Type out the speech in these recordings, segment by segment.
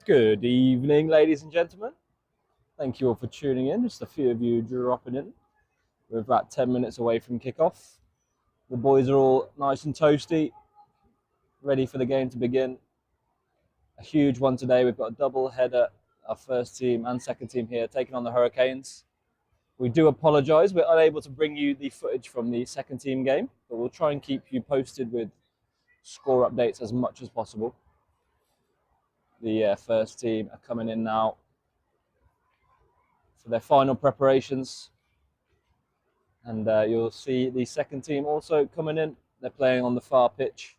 Good evening, ladies and gentlemen. Thank you all for tuning in. Just a few of you dropping in. We're about 10 minutes away from kickoff. The boys are all nice and toasty, ready for the game to begin. A huge one today. We've got a double header, our first team and second team here, taking on the Hurricanes. We do apologise. We're unable to bring you the footage from the second team game, but we'll try and keep you posted with score updates as much as possible. The first team are coming in now for their final preparations. And you'll see the second team also coming in. They're playing on the far pitch.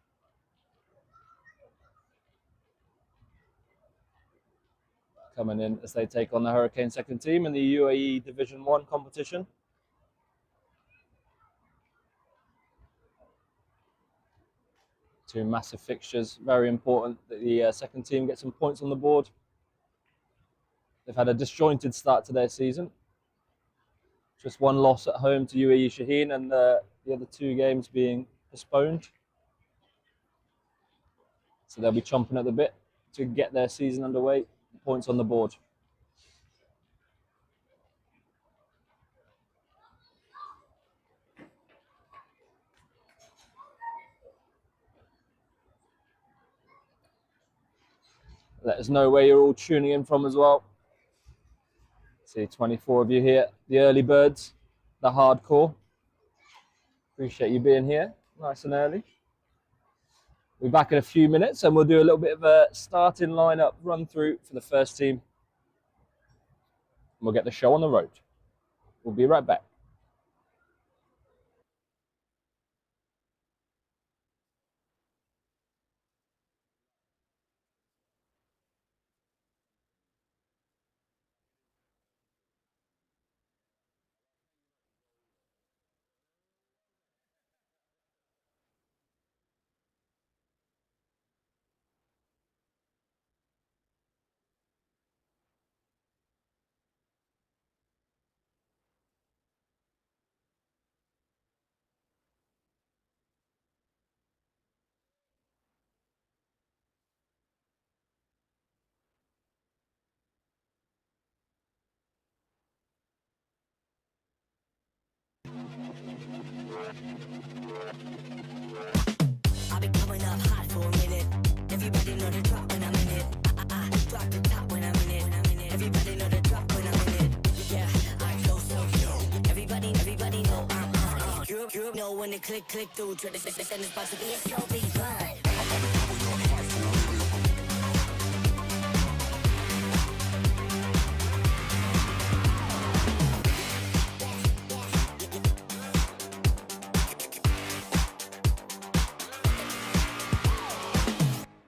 Coming in as they take on the Hurricane second team in the UAE Division 1 competition. Two massive fixtures. Very important that the second team get some points on the board. They've had a disjointed start to their season. Just one loss at home to UAE Shaheen and the other two games being postponed. So they'll be chomping at the bit to get their season underway. Points on the board. Let us know where you're all tuning in from as well. See 24 of you here. The early birds, the hardcore. Appreciate you being here nice and early. We'll be back in a few minutes and we'll do a little bit of a starting lineup run through for the first team. And we'll get the show on the road. We'll be right back. I'll be coming up hot for a minute. Everybody know the drop when I'm in it. Drop the top when I'm in it. Everybody know the drop when I'm in it. Yeah, I flow so yo. Everybody know I'm you know when they click through. Try to send this box to be a slow beat run.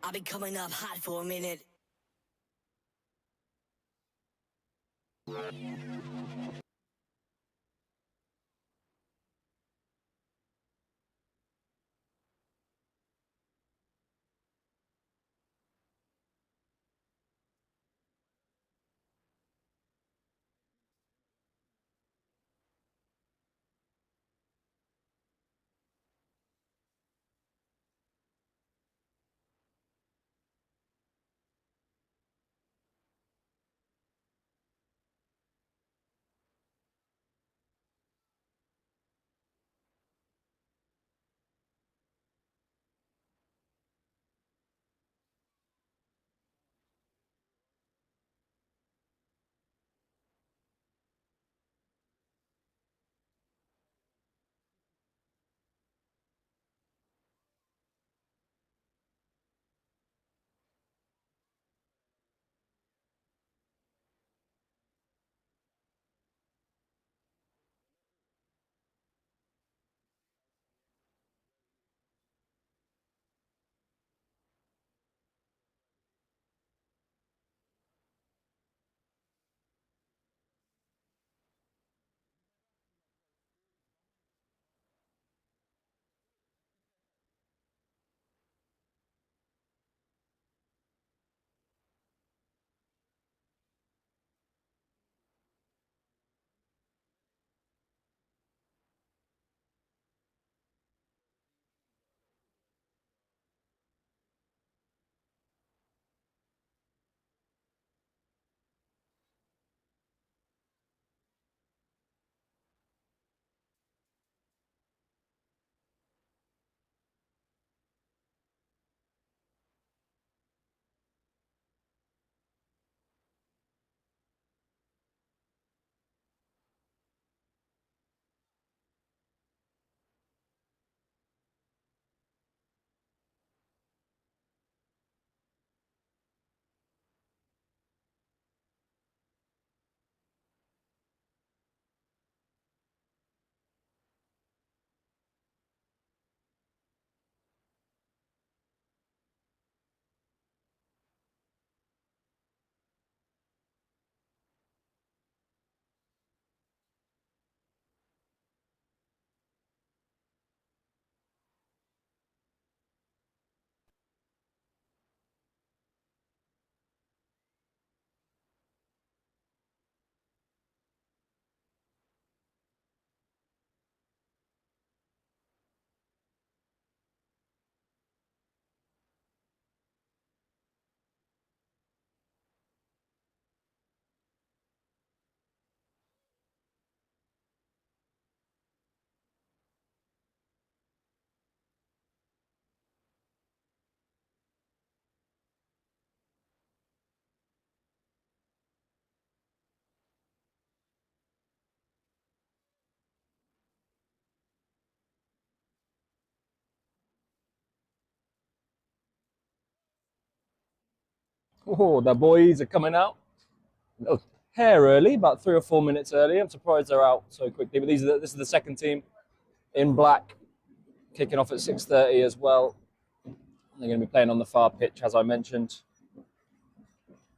I'll be coming up hot for a minute. Oh, the boys are coming out. A little hair early, about 3 or 4 minutes early. I'm surprised they're out so quickly. But this is the second team in black, kicking off at 6:30 as well. They're going to be playing on the far pitch, as I mentioned.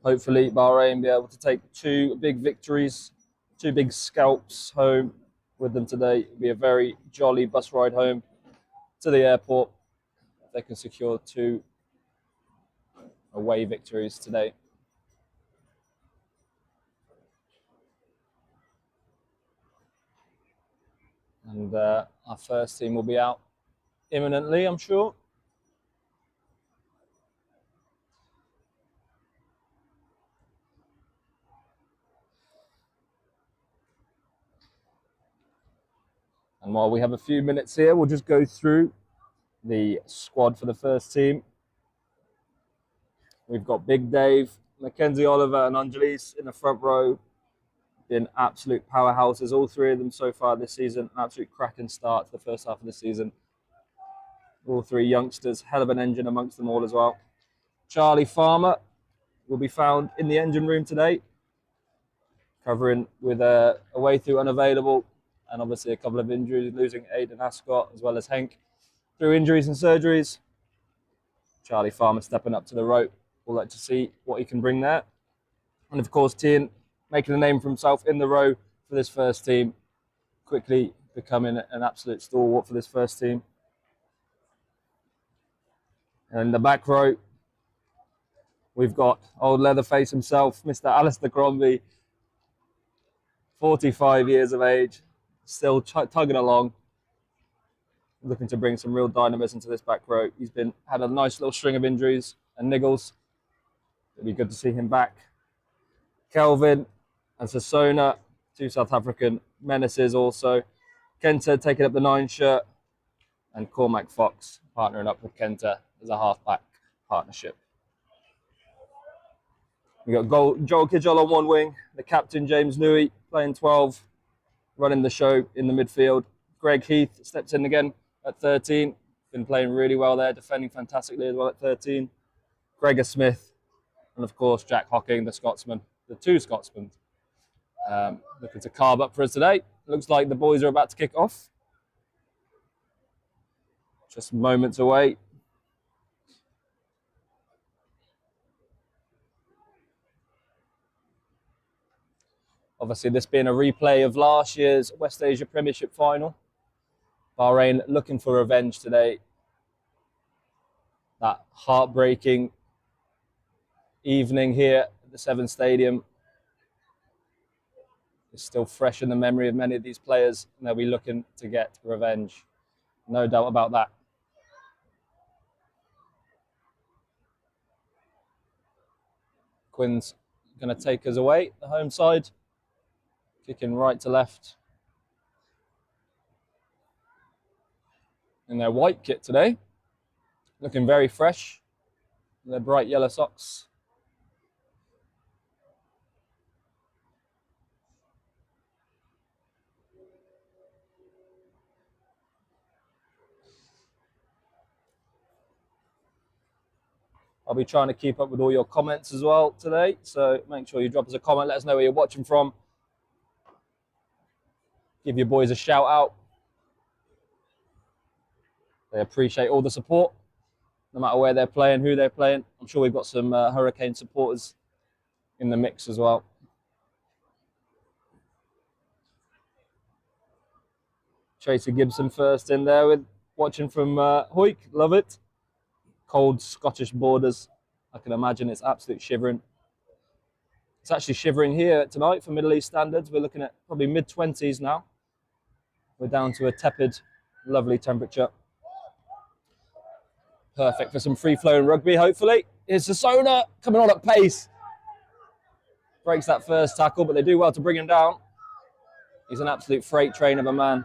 Hopefully, Bahrain be able to take 2 big victories, 2 big scalps home with them today. It'll be a very jolly bus ride home to the airport. They can secure 2 away victories today. And our first team will be out imminently, I'm sure. And while we have a few minutes here, we'll just go through the squad for the first team. We've got Big Dave, Mackenzie Oliver and Angelis in the front row. Been absolute powerhouses, all 3 of them so far this season. An absolute cracking start to the first half of the season. All 3 youngsters, hell of an engine amongst them all as well. Charlie Farmer will be found in the engine room today, covering with a way through unavailable and obviously a couple of injuries, losing Aidan Ascot as well as Henk through injuries and surgeries. Charlie Farmer stepping up to the rope. We'll like to see what he can bring there. And of course, Tien making a name for himself in the row for this first team, quickly becoming an absolute stalwart for this first team. And in the back row, we've got old Leatherface himself, Mr. Alistair Crombie, 45 years of age, still tugging along, looking to bring some real dynamism to this back row. He's had a nice little string of injuries and niggles. It'll be good to see him back. Kelvin and Sasona, 2 South African menaces also. Kenta taking up the 9 shirt, and Cormac Fox partnering up with Kenta as a half-back partnership. We got Joel Kijol on one wing, the captain James Newey playing 12, running the show in the midfield. Greg Heath steps in again at 13, been playing really well there, defending fantastically as well at 13. Gregor Smith, and of course Jack Hocking, the Scotsman, the 2 Scotsmen, looking to carve up for us today. Looks like the boys are about to kick off. Just moments away. Obviously, this being a replay of last year's West Asia Premiership final. Bahrain looking for revenge today. That heartbreaking evening here at the Seven Stadium is still fresh in the memory of many of these players, and they'll be looking to get revenge. No doubt about that. Quinn's going to take us away, the home side. Kicking right to left. In their white kit today. Looking very fresh. Their bright yellow socks. I'll be trying to keep up with all your comments as well today. So make sure you drop us a comment. Let us know where you're watching from. Give your boys a shout out. They appreciate all the support, no matter where they're playing, who they're playing. I'm sure we've got some Hurricane supporters in the mix as well. Tracy Gibson first in there with watching from Hoyk. Love it. Cold Scottish borders. I can imagine it's absolute shivering. It's actually shivering here tonight for Middle East standards. We're looking at probably mid-20s now. We're down to a tepid, lovely temperature. Perfect for some free-flowing rugby, hopefully. Here's Sasona coming on at pace. Breaks that first tackle, but they do well to bring him down. He's an absolute freight train of a man.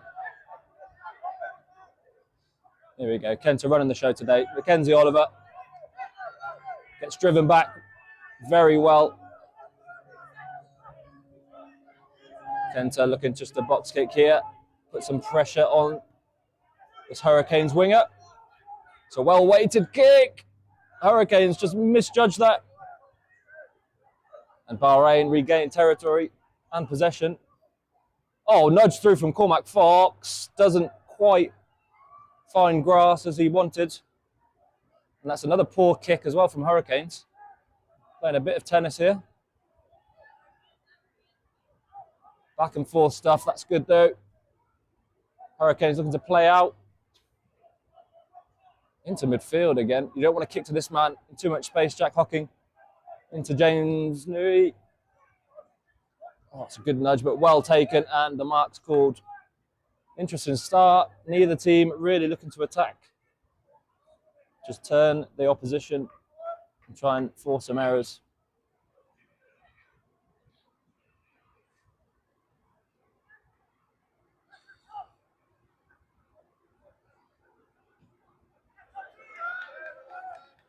Here we go. Kenta running the show today. Mackenzie Oliver gets driven back very well. Kenta looking just a box kick here. Put some pressure on this Hurricanes winger. It's a well-weighted kick. Hurricanes just misjudged that. And Bahrain regain territory and possession. Oh, nudge through from Cormac Fox. Doesn't quite find grass as he wanted. And that's another poor kick as well from Hurricanes. Playing a bit of tennis here. Back and forth stuff, that's good though. Hurricanes looking to play out. Into midfield again. You don't want to kick to this man in too much space. Jack Hocking into James Nui. Oh, it's a good nudge, but well taken, and the mark's called. Interesting start. Neither team really looking to attack. Just turn the opposition and try and force some errors.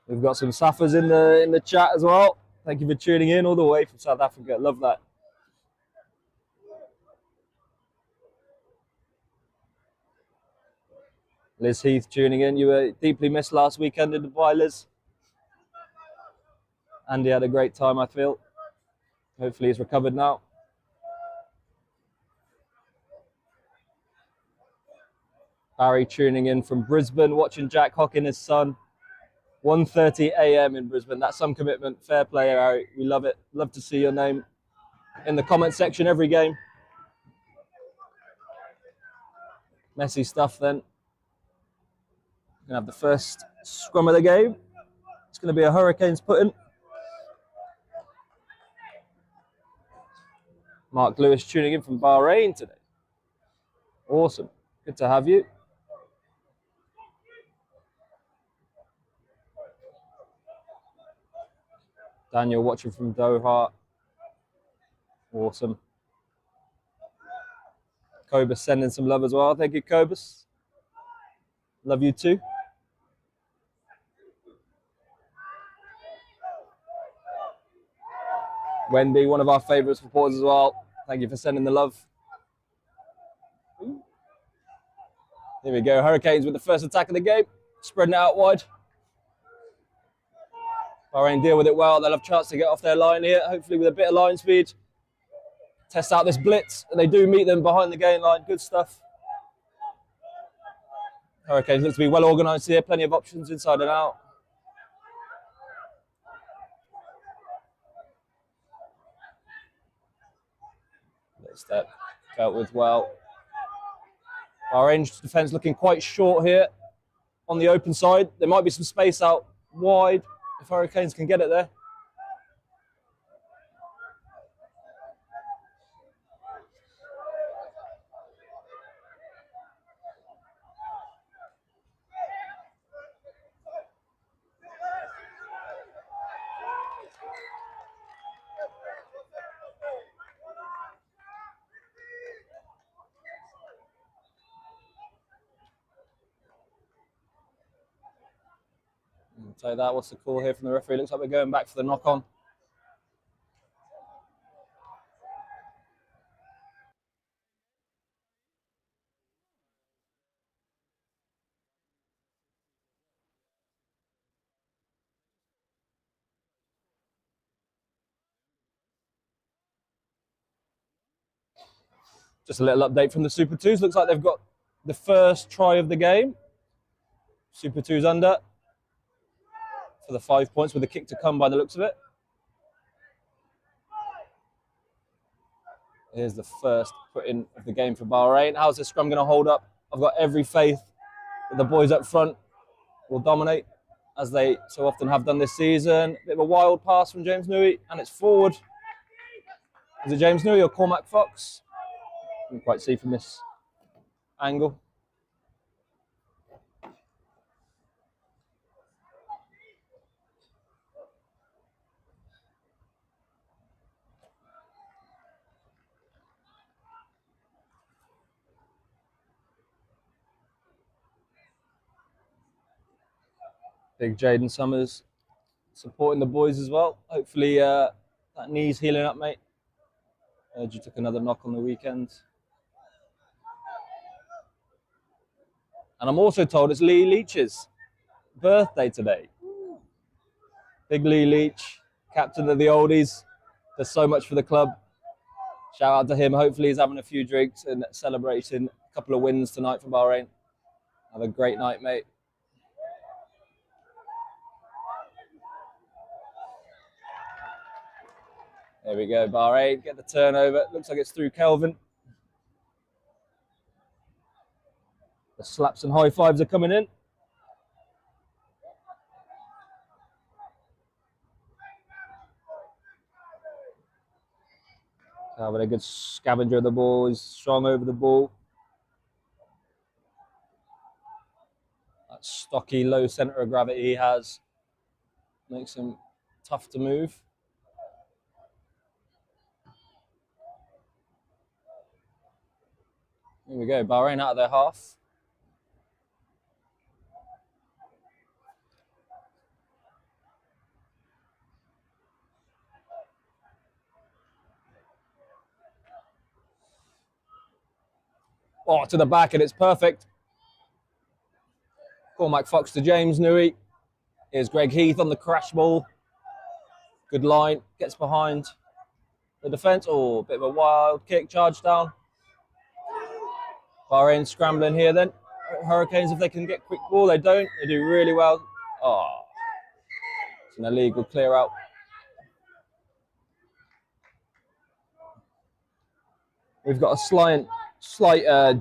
We've got some Saffers in the chat as well. Thank you for tuning in all the way from South Africa. Love that. Liz Heath tuning in. You were deeply missed last weekend in Dubai, Liz. Andy had a great time, I feel. Hopefully he's recovered now. Barry tuning in from Brisbane, watching Jack Hocking, his son. 1:30 a.m. in Brisbane. That's some commitment. Fair play, Harry. We love it. Love to see your name in the comment section every game. Messy stuff then. We're going to have the first scrum of the game. It's going to be a Hurricanes put-in. Mark Lewis tuning in from Bahrain today. Awesome. Good to have you. Daniel watching from Doha. Awesome. Cobus sending some love as well. Thank you, Cobus. Love you too. Wendy, one of our favourite supporters as well. Thank you for sending the love. Here we go. Hurricanes with the first attack of the game. Spreading it out wide. Bahrain deal with it well. They'll have a chance to get off their line here, hopefully with a bit of line speed. Test out this blitz, and they do meet them behind the gain line. Good stuff. Hurricanes look to be well organised here. Plenty of options inside and out. Little step dealt with well. Bahrain's defence looking quite short here on the open side. There might be some space out wide if Hurricanes can get it there. Say that. What's the call here from the referee? Looks like we're going back for the knock-on. Just a little update from the Super 2s. Looks like they've got the first try of the game. Super 2's under for the 5 points with a kick to come by the looks of it. Here's the first put-in of the game for Bahrain. How's this scrum going to hold up? I've got every faith that the boys up front will dominate, as they so often have done this season. Bit of a wild pass from James Nui, and it's forward. Is it James Nui or Cormac Fox? Couldn't quite see from this angle. Big Jaden Summers supporting the boys as well. Hopefully that knee's healing up, mate. Heard you took another knock on the weekend. And I'm also told it's Lee Leach's birthday today. Big Lee Leach, captain of the Oldies, Does so much for the club. Shout out to him. Hopefully he's having a few drinks and celebrating a couple of wins tonight for Bahrain. Have a great night, mate. There we go, Bahrain. Get the turnover. Looks like it's through Kelvin. The slaps and high fives are coming in. Having a good scavenger of the ball. He's strong over the ball. That stocky, low centre of gravity he has makes him tough to move. Here we go, Bahrain out of their half. Oh, to the back, and it's perfect. Cormac Fox to James Newey. Here's Greg Heath on the crash ball. Good line, gets behind the defence. Oh, bit of a wild kick, charge down. Bahrain scrambling here then. Hurricanes, if they can get quick ball, they don't. They do really well. Oh, it's an illegal clear out. We've got a slight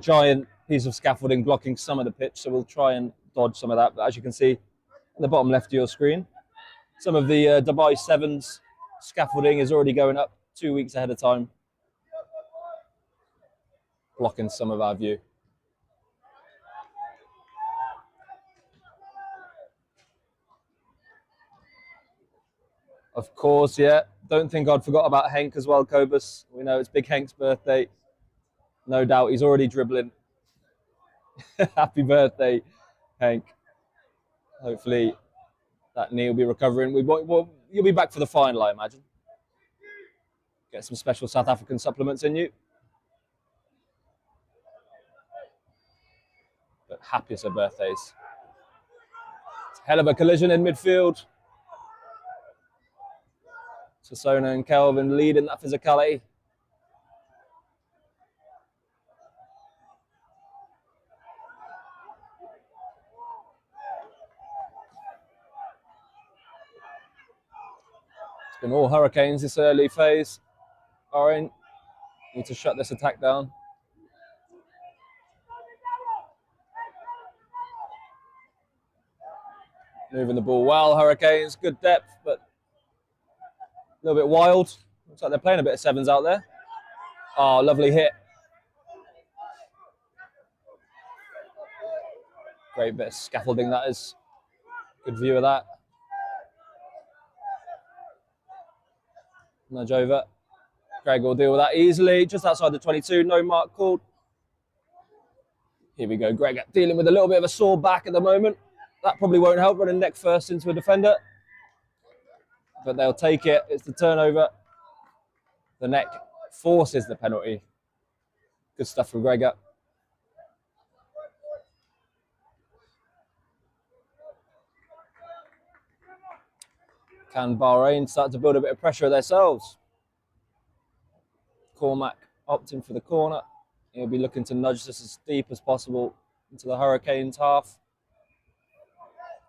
giant piece of scaffolding blocking some of the pitch, so we'll try and dodge some of that. But as you can see, in the bottom left of your screen, some of the Dubai Sevens scaffolding is already going up 2 weeks ahead of time, blocking some of our view. Of course, yeah. Don't think I'd forgot about Henk as well, Cobus. We know it's Big Henk's birthday. No doubt he's already dribbling. Happy birthday, Henk. Hopefully that knee will be recovering. You'll be back for the final, I imagine. Get some special South African supplements in you. But happiest of birthdays. It's a hell of a collision in midfield. Sissona and Kelvin leading that physicality. It's been all Hurricanes this early phase. Bahrain need to shut this attack down. Moving the ball well, Hurricanes. Good depth, but a little bit wild. Looks like they're playing a bit of sevens out there. Oh, lovely hit. Great bit of scaffolding that is. Good view of that. Nudge over. Greg will deal with that easily. Just outside the 22, no mark called. Here we go, Greg dealing with a little bit of a sore back at the moment. That probably won't help, running neck first into a defender. But they'll take it. It's the turnover. The neck forces the penalty. Good stuff from Gregor. Can Bahrain start to build a bit of pressure themselves? Cormac opting for the corner. He'll be looking to nudge this as deep as possible into the Hurricanes half.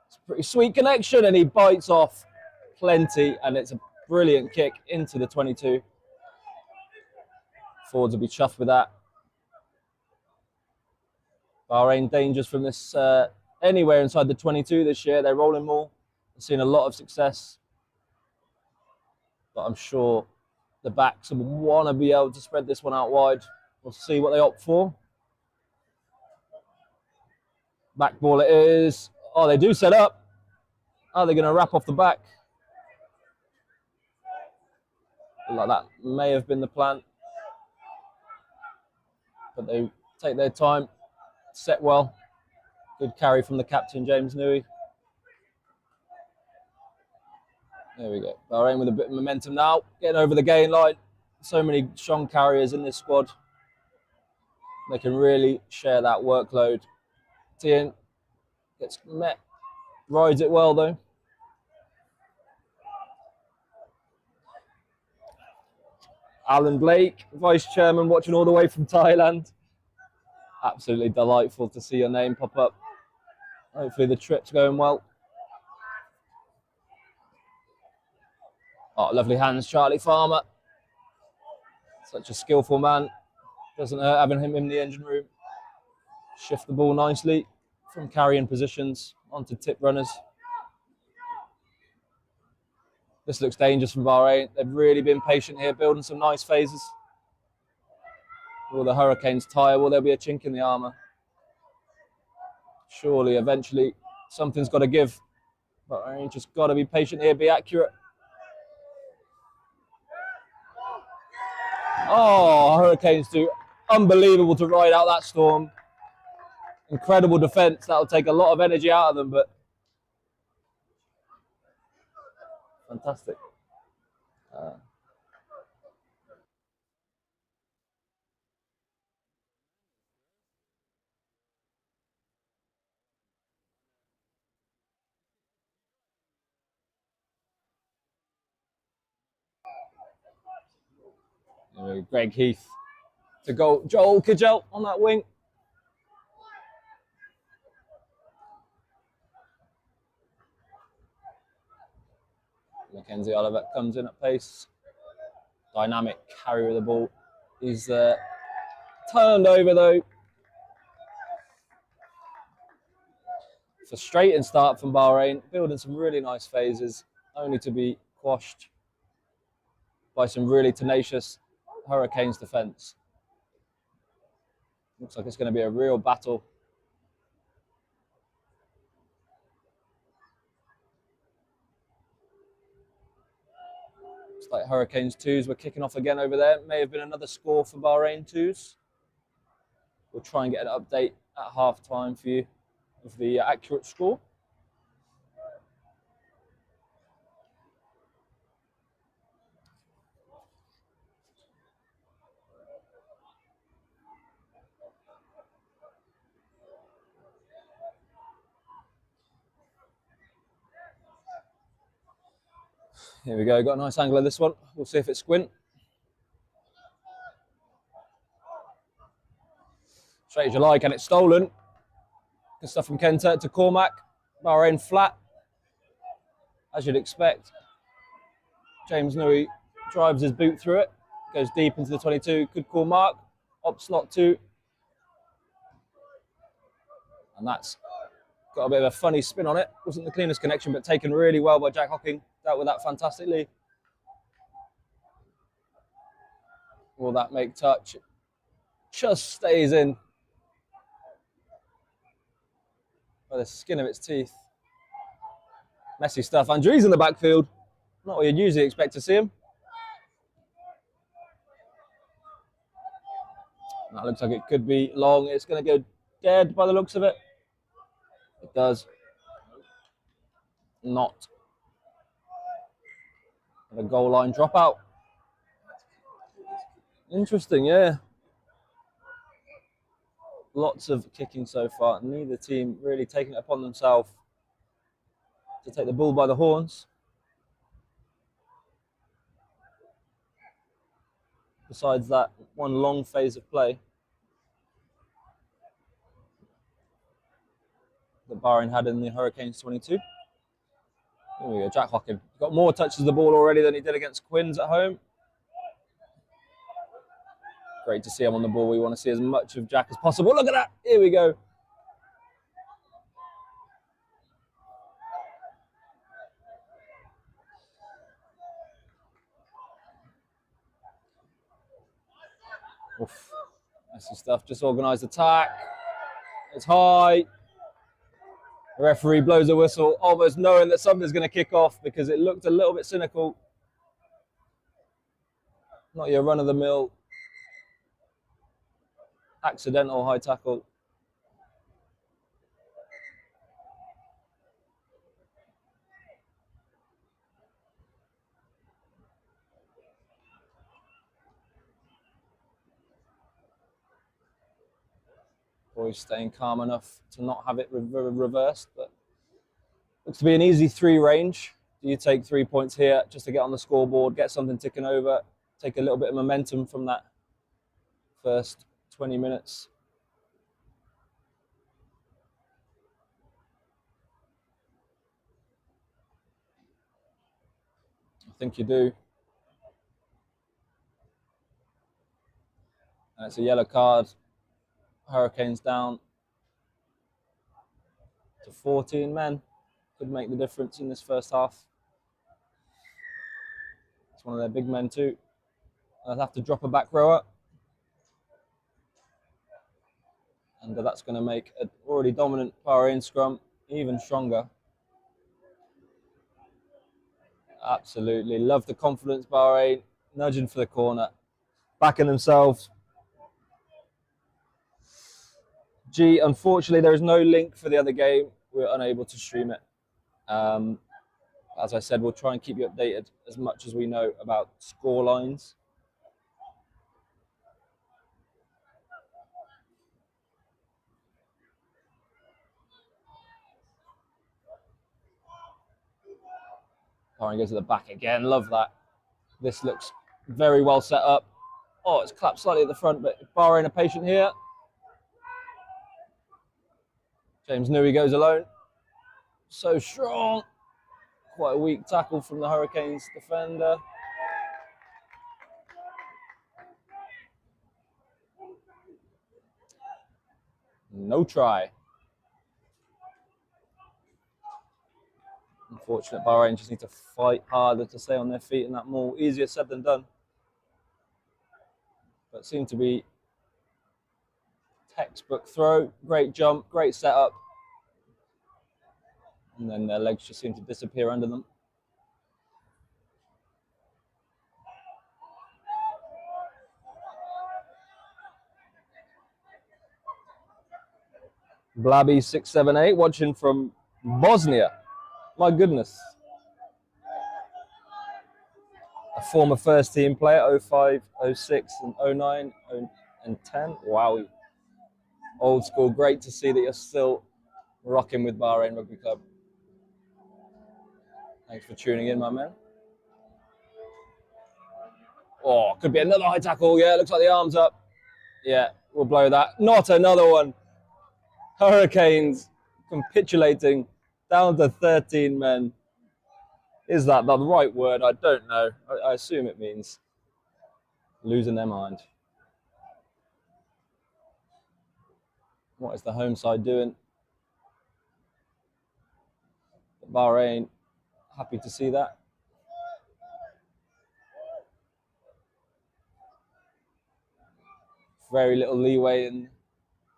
It's a pretty sweet connection, and he bites off plenty, and it's a brilliant kick into the 22. Forwards will be chuffed with that. Bahrain dangers from this anywhere inside the 22 this year. They're rolling more. They've seen a lot of success. But I'm sure the backs will want to be able to spread this one out wide. We'll see what they opt for. Back ball it is. Oh, they do set up. Are they going to wrap off the back? Like that may have been the plan. But they take their time. Set well. Good carry from the captain, James Newey. There we go. Bahrain with a bit of momentum now. Getting over the gain line. So many strong carriers in this squad. They can really share that workload. Tien gets met. Rides it well, though. Alan Blake, Vice Chairman, watching all the way from Thailand. Absolutely delightful to see your name pop up. Hopefully the trip's going well. Oh, lovely hands, Charlie Farmer. Such a skillful man. Doesn't hurt having him in the engine room. Shift the ball nicely from carrying positions onto tip runners. This looks dangerous from Bahrain. They've really been patient here, building some nice phases. Will the Hurricanes tire? Will there be a chink in the armour? Surely, eventually, something's got to give. Bahrain just got to be patient here, be accurate. Oh, Hurricanes do unbelievable to ride out that storm. Incredible defence. That'll take a lot of energy out of them, but fantastic. Greg Heath to go. Joel Kajel on that wing. Mackenzie Oliver comes in at pace. Dynamic carry with the ball. He's turned over though. Frustrating start from Bahrain, building some really nice phases, only to be quashed by some really tenacious Hurricanes defence. Looks like it's going to be a real battle. Looks like Hurricanes 2s were kicking off again over there. May have been another score for Bahrain 2s. We'll try and get an update at half time for you of the accurate score. Here we go, got a nice angle of this one. We'll see if it's squint. Straight as you like, and it's stolen. Good stuff from Kenta to Cormac. Bahrain flat, as you'd expect. James Nui drives his boot through it, goes deep into the 22. Good call, Mark. Op slot 2. And that's got a bit of a funny spin on it. Wasn't the cleanest connection, but taken really well by Jack Hocking. Dealt with that fantastically. Will that make touch? Just stays in by the skin of its teeth. Messy stuff. Andrews in the backfield. Not what you'd usually expect to see him. That looks like it could be long. It's going to go dead by the looks of it. It does not. And a goal line dropout. Interesting, yeah. Lots of kicking so far. Neither team really taking it upon themselves to take the bull by the horns. Besides that one long phase of play that Bahrain had in the Hurricanes 22. Here we go, Jack Hocking. Got more touches of the ball already than he did against Quins at home. Great to see him on the ball. We want to see as much of Jack as possible. Look at that. Here we go. Oof. Messy stuff. Just organised attack. It's high. The referee blows a whistle, almost knowing that something's going to kick off because it looked a little bit cynical. Not your run-of-the-mill accidental high tackle. Boys staying calm enough to not have it reversed, but looks to be an easy 3 range. Do you take 3 points here just to get on the scoreboard, get something ticking over, take a little bit of momentum from that first 20 minutes. I think you do. And it's a yellow card. Hurricanes down to 14 men. Could make the difference in this first half. It's one of their big men too. They'll have to drop a back rower. And that's going to make an already dominant Bahrain scrum even stronger. Absolutely. Love the confidence, Bahrain. Nudging for the corner. Backing themselves. Unfortunately, there is no link for the other game. We're unable to stream it. As I said, we'll try and keep you updated as much as we know about score lines. Bahrain goes to the back again. Love that. This looks very well set up. Oh, it's clapped slightly at the front, but Bahrain are patient here. James Newey goes alone. So strong. Quite a weak tackle from the Hurricanes defender. No try. Unfortunate, Bahrain just need to fight harder to stay on their feet in that maul. Easier said than done. But seemed to be textbook throw. Great jump, great setup. And then their legs just seem to disappear under them. Blabby 678 watching from Bosnia. My goodness. A former first team player, 05, 06 and 09 and 10. Wow. Old school. Great to see that you're still rocking with Bahrain Rugby Club. Thanks for tuning in, my man. Oh, could be another high tackle. Yeah, looks like the arm's up. Yeah, we'll blow that. Not another one. Hurricanes capitulating down to 13 men. Is that the right word? I don't know. I assume it means losing their mind. What is the home side doing? Bahrain, happy to see that. Very little leeway in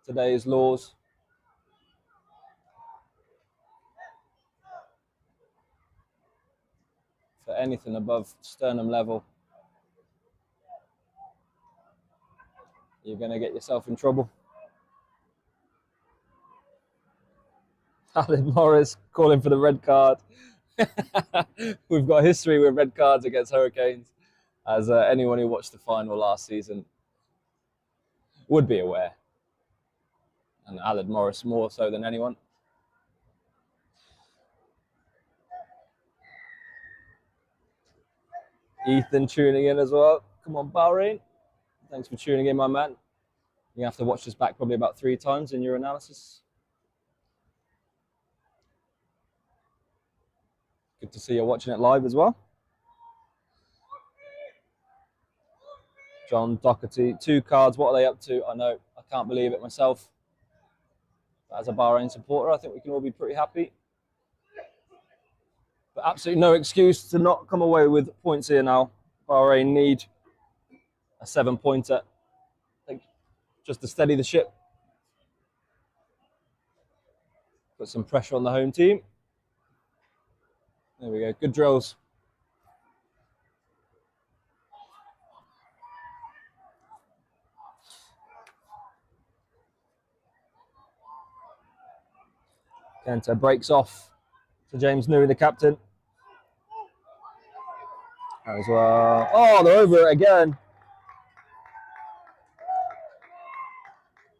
today's laws. For anything above sternum level, you're going to get yourself in trouble. Aled Morris calling for the red card. We've got history with red cards against Hurricanes, as anyone who watched the final last season would be aware. And Aled Morris more so than anyone. Ethan tuning in as well. Come on, Bahrain. Thanks for tuning in, my man. You have to watch this back probably about 3 times in your analysis. Good to see you watching it live as well. John Doherty, 2 cards. What are they up to? I know, I can't believe it myself. But as a Bahrain supporter, I think we can all be pretty happy. But absolutely no excuse to not come away with points here now. Bahrain need a 7-pointer, I think, just to steady the ship. Put some pressure on the home team. There we go, good drills. Kenta breaks off to James Newey, the captain. As well. Oh, they're over it again.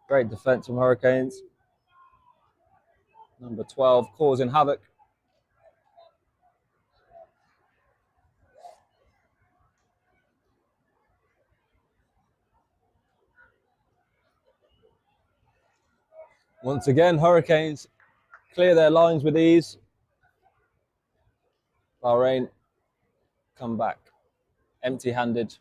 Great defense from Hurricanes. Number 12 causing havoc. Once again, Hurricanes clear their lines with ease. Bahrain come back empty-handed.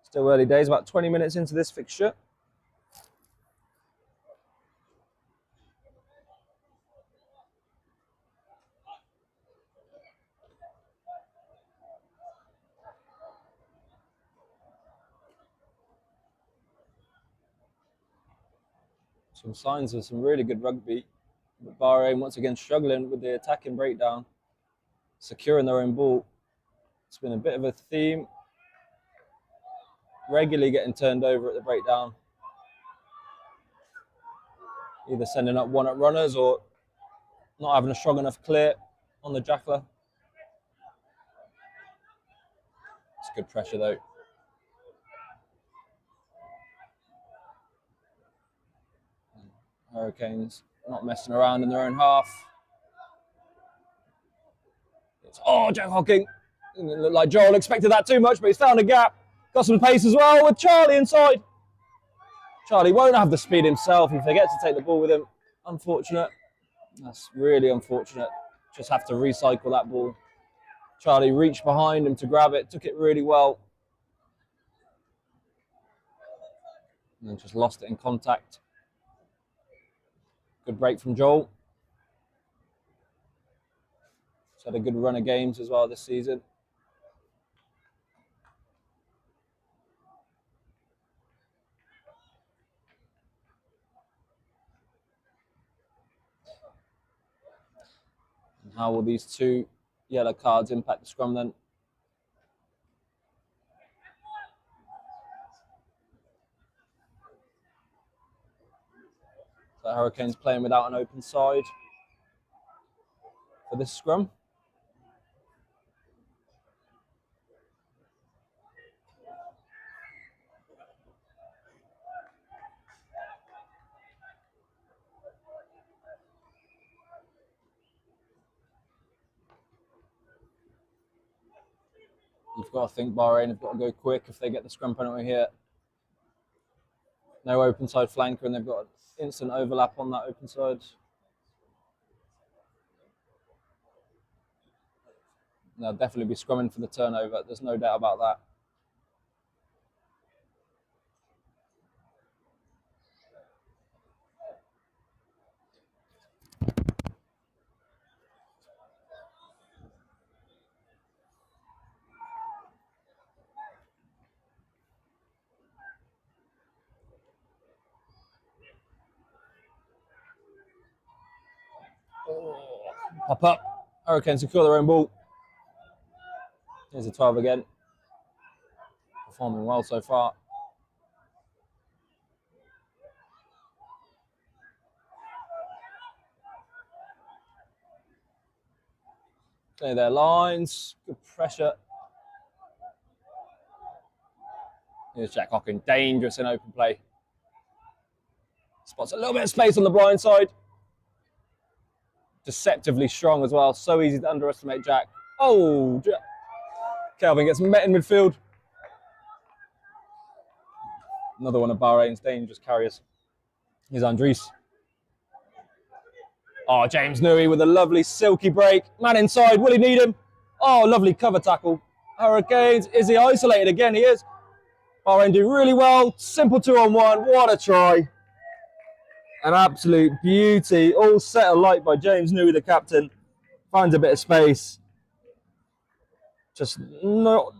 Still early days, about 20 minutes into this fixture. Some signs of some really good rugby. But Bahrain once again struggling with the attacking breakdown, securing their own ball. It's been a bit of a theme. Regularly getting turned over at the breakdown. Either sending up one-up runners or not having a strong enough clear on the jackler. It's good pressure though. Hurricanes not messing around in their own half. Oh, Jack Hocking. It looked like Joel expected that too much, but he's found a gap. Got some pace as well with Charlie inside. Charlie won't have the speed himself. He forgets to take the ball with him. Unfortunate. That's really unfortunate. Just have to recycle that ball. Charlie reached behind him to grab it, took it really well. And then just lost it in contact. Good break from Joel. He's had a good run of games as well this season. And how will these two yellow cards impact the scrum then? So Hurricanes playing without an open side for this scrum. You've got to think Bahrain have got to go quick if they get the scrum penalty here. No open side flanker, and they've got instant overlap on that open side. They'll definitely be scrumming for the turnover. There's no doubt about that. Pop up. Hurricanes secure their own ball. Here's a 12 again. Performing well so far. Clear their lines. Good pressure. Here's Jack Hocking. Dangerous in open play. Spots a little bit of space on the blind side. Deceptively strong as well. So easy to underestimate Jack. Oh, Kelvin gets met in midfield. Another one of Bahrain's dangerous carriers. Here's Andres. Oh, James Nui with a lovely silky break. Man inside, will he need him? Oh, lovely cover tackle. Hurricanes, is he isolated again? He is. Bahrain do really well. Simple 2-on-1. What a try. An absolute beauty. All set alight by James Nui, the captain. Finds a bit of space. Just no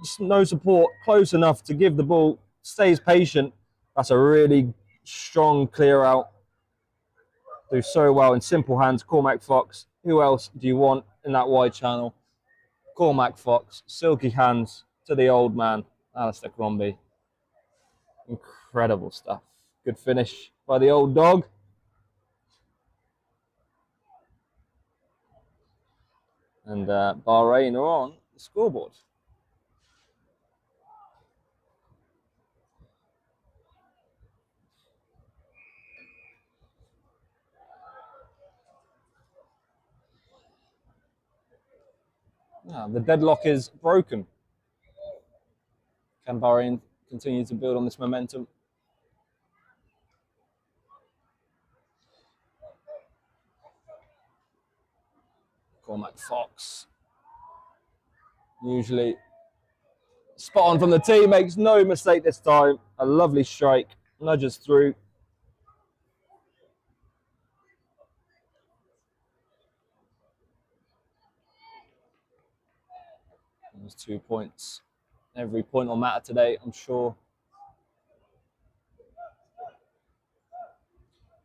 support. Close enough to give the ball. Stays patient. That's a really strong clear out. Do so well in simple hands. Cormac Fox. Who else do you want in that wide channel? Cormac Fox. Silky hands to the old man, Alistair Crombie. Incredible stuff. Good finish by the old dog. And Bahrain are on the scoreboard. Yeah, the deadlock is broken. Can Bahrain continue to build on this momentum? Cormac Fox. Usually spot on from the tee, makes no mistake this time. A lovely strike, nudges through. There's 2 points. Every point will matter today, I'm sure.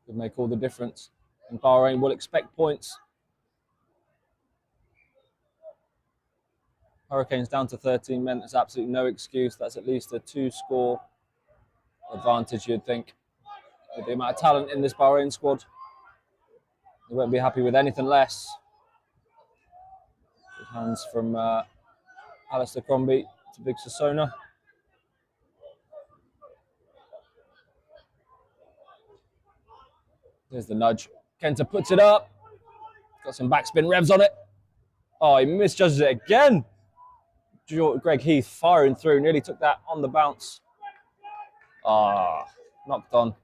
Could make all the difference. And Bahrain will expect points. Hurricanes down to 13 men. There's absolutely no excuse. That's at least a 2-score advantage, you'd think. With the amount of talent in this Bahrain squad, they won't be happy with anything less. Good hands from Alistair Crombie to Big Sasona. There's the nudge. Kenta puts it up. Got some backspin revs on it. Oh, he misjudges it again. Greg Heath firing through. Nearly took that on the bounce. Ah, knocked on.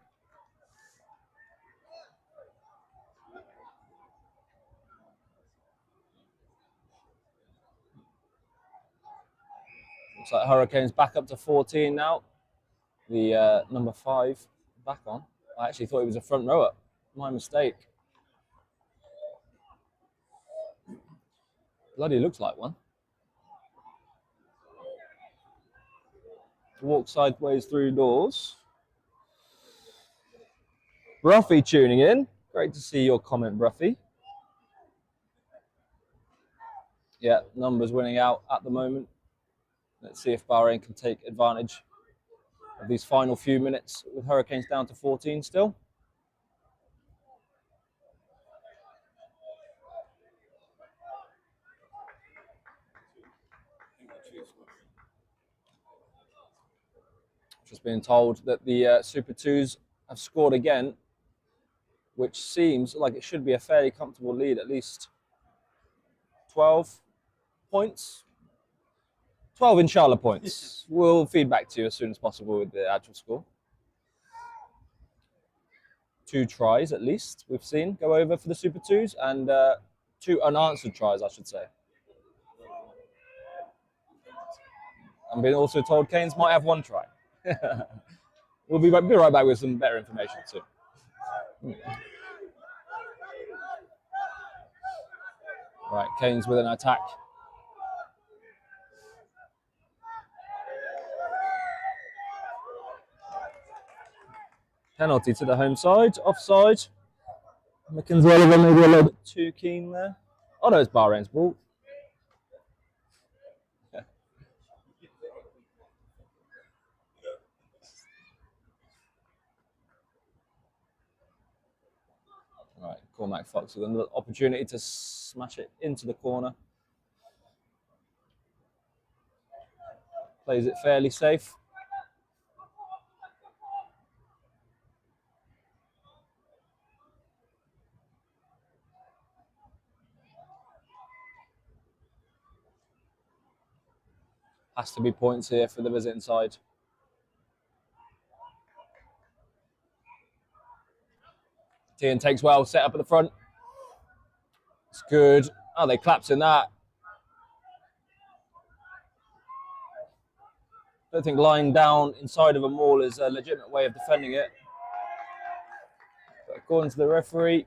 Looks like Hurricanes back up to 14 now. The number 5 back on. I actually thought he was a front rower. My mistake. Bloody looks like one. Walk sideways through doors. Bruffy tuning in. Great to see your comment, Bruffy. Yeah, numbers winning out at the moment. Let's see if Bahrain can take advantage of these final few minutes with Hurricanes down to 14 still. Just being told that the Super 2s have scored again, which seems like it should be a fairly comfortable lead, at least 12 points. 12 inshallah points. We'll feed back to you as soon as possible with the actual score. 2 tries at least we've seen go over for the Super 2s, and 2 unanswered tries, I should say. I'm being also told Canes might have 1 try. We'll be right back with some better information soon. Right, Canes with an attack. Penalty to the home side, offside. Mickens Oliver maybe a little bit too keen there. Oh no, it's Bahrain's ball. Right, Cormac Fox with another opportunity to smash it into the corner. Plays it fairly safe. Has to be points here for the visiting side. Tian takes well, set up at the front. It's good. Oh, they collapse in that. Don't think lying down inside of a maul is a legitimate way of defending it. But according to the referee,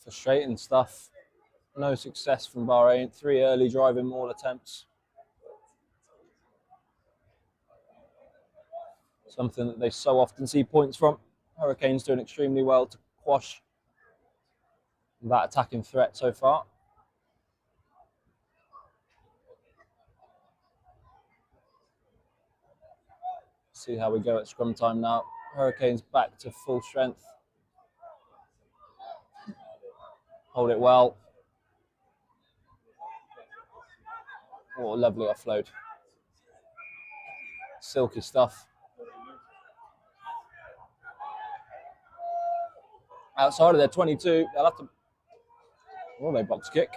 frustrating stuff. No success from Bahrain. 3 early driving maul attempts. Something that they so often see points from. Hurricanes doing extremely well to quash that attacking threat so far. See how we go at scrum time now. Hurricanes back to full strength. Hold it well. What a lovely offload. Silky stuff. outside of their 22. They'll have to... Oh, they box kick.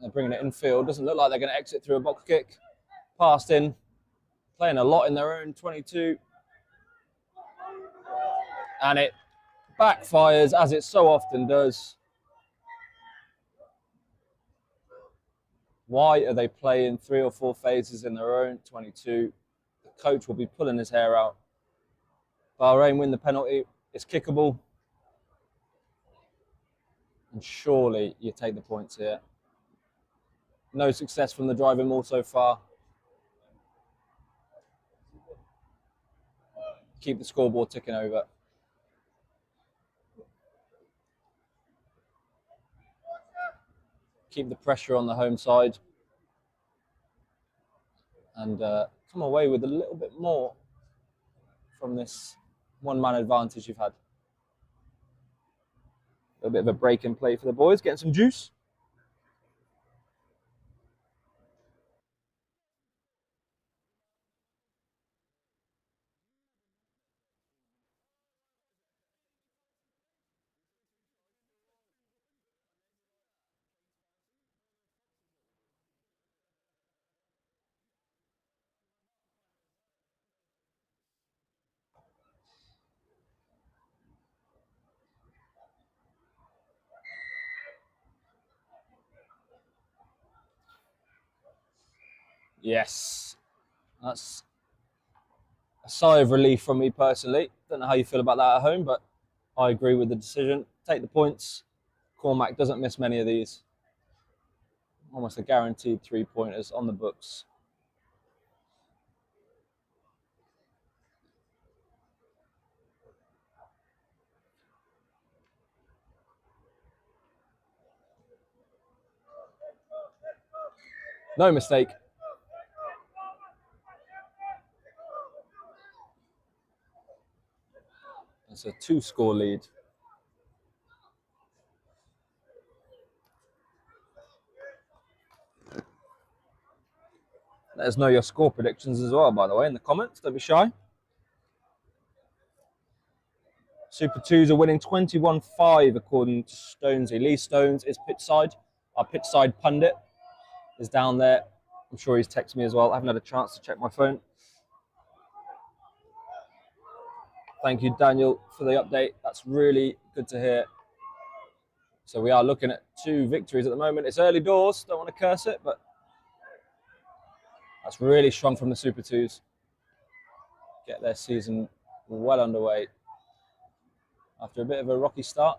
They're bringing it infield. Doesn't look like they're going to exit through a box kick. Passed in. Playing a lot in their own 22. And it backfires, as it so often does. Why are they playing 3 or 4 phases in their own 22? The coach will be pulling his hair out. Bahrain win the penalty. It's kickable. And surely you take the points here. No success from the driving maul so far. Keep the scoreboard ticking over. Keep the pressure on the home side. And come away with a little bit more from this one-man advantage you've had. A little bit of a break in play for the boys, getting some juice. Yes, that's a sigh of relief from me personally. Don't know how you feel about that at home, but I agree with the decision. Take the points. Cormac doesn't miss many of these. Almost a guaranteed 3-pointers on the books. No mistake. It's a 2-score lead. Let us know your score predictions as well, by the way, in the comments. Don't be shy. Super 2s are winning 21-5 according to Stonesy. Lee Stones is pitchside. Our pitchside pundit is down there. I'm sure he's texted me as well. I haven't had a chance to check my phone. Thank you, Daniel, for the update. That's really good to hear. So we are looking at 2 victories at the moment. It's early doors. Don't want to curse it, but that's really strong from the Super 2s. Get their season well underway after a bit of a rocky start.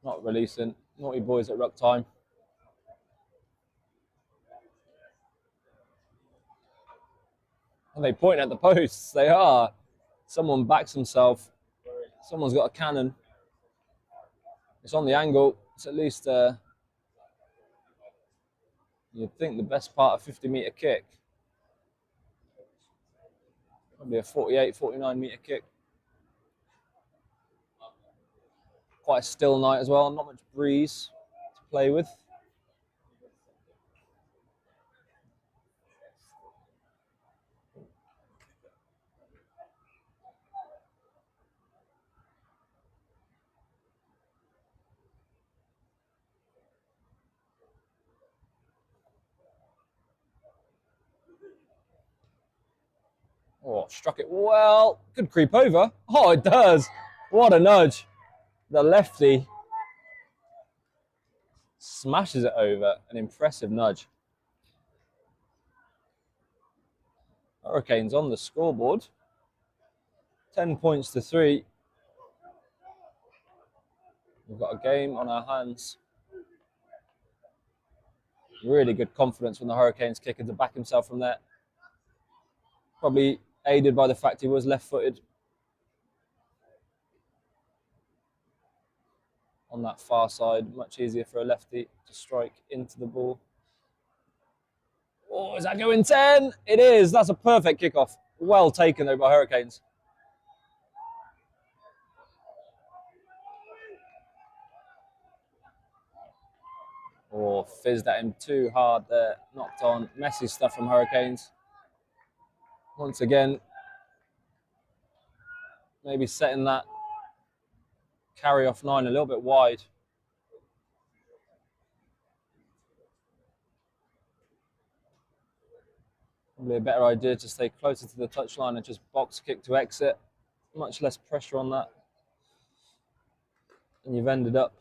Not releasing. Naughty boys at ruck time. And they point at the posts. They are. Someone backs himself. Someone's got a cannon. It's on the angle. It's at least, you'd think, the best part of 50-metre kick. Probably a 48, 49-metre kick. Quite a still night as well. Not much breeze to play with. Oh, struck it well. Could creep over. Oh, it does. What a nudge. The lefty smashes it over. An impressive nudge. Hurricanes on the scoreboard. 10 points to 3. We've got a game on our hands. Really good confidence from the Hurricanes kicker to back himself from there. Probably aided by the fact he was left-footed. On that far side, much easier for a lefty to strike into the ball. Oh, is that going 10? It is. That's a perfect kickoff. Well taken, though, by Hurricanes. or fizzed at him too hard there. Knocked on. Messy stuff from Hurricanes. Once again, maybe setting that carry off 9 a little bit wide. Probably a better idea to stay closer to the touchline and just box kick to exit. Much less pressure on that. And you've ended up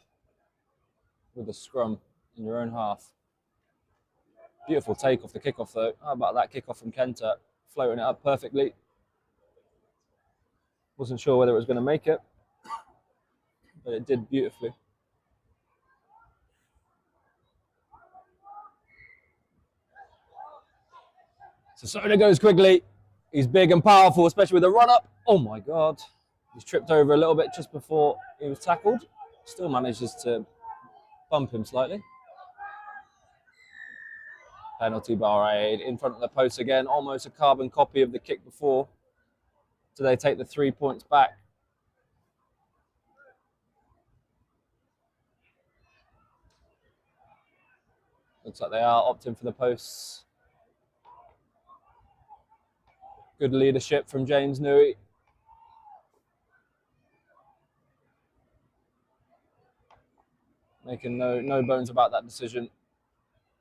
with a scrum in your own half. Beautiful take off the kickoff though. How about that kickoff from Kenta? Floating it up perfectly. Wasn't sure whether it was going to make it, but it did beautifully. So Soda goes quickly. He's big and powerful, especially with a run up. Oh my God. He's tripped over a little bit just before he was tackled. Still manages to bump him slightly. Penalty Bahrain in front of the post again. Almost a carbon copy of the kick before. Do they take the 3 points back? Looks like they are opting for the posts. Good leadership from James Nui. Making no bones about that decision.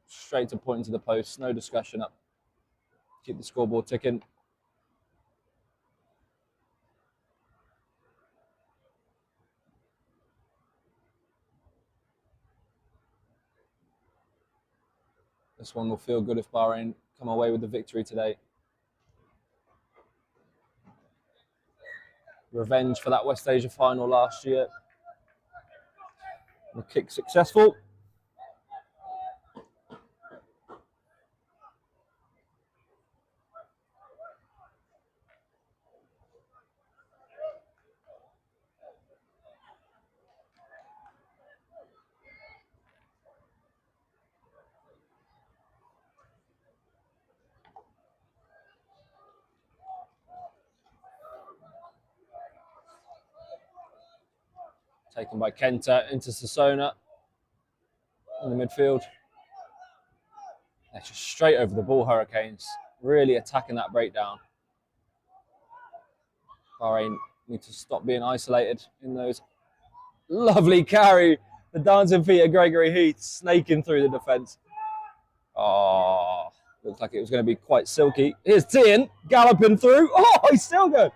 Straight to point to the post, no discussion up. Keep the scoreboard ticking. This one will feel good if Bahrain come away with the victory today. Revenge for that West Asia final last year. The kick successful. Taken by Kenta into Sasona in the midfield. They're just straight over the ball, Hurricanes. Really attacking that breakdown. Bahrain need to stop being isolated in those. Lovely carry. The dancing feet of Gregory Heath snaking through the defence. Oh, looks like it was going to be quite silky. Here's Tian galloping through. Oh, he's still good.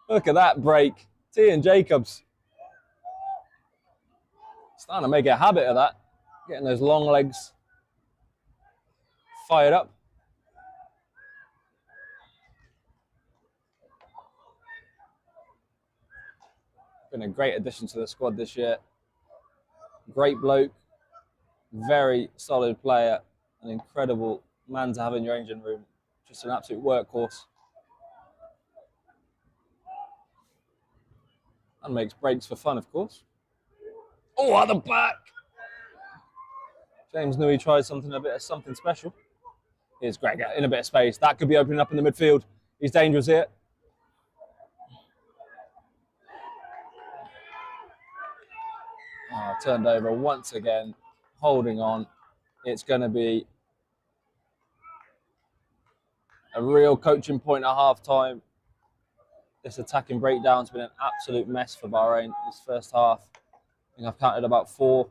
Look at that break. Tian Jacobs. Starting to make a habit of that. Getting those long legs fired up. Been a great addition to the squad this year. Great bloke. Very solid player. An incredible man to have in your engine room. Just an absolute workhorse. And makes breaks for fun, of course. Oh, at the back! James Nui tried something special. Here's Gregor in a bit of space. That could be opening up in the midfield. He's dangerous here. Oh, turned over once again. Holding on. It's going to be a real coaching point at half-time. This attacking breakdown's been an absolute mess for Bahrain this first half. I think I've counted about 4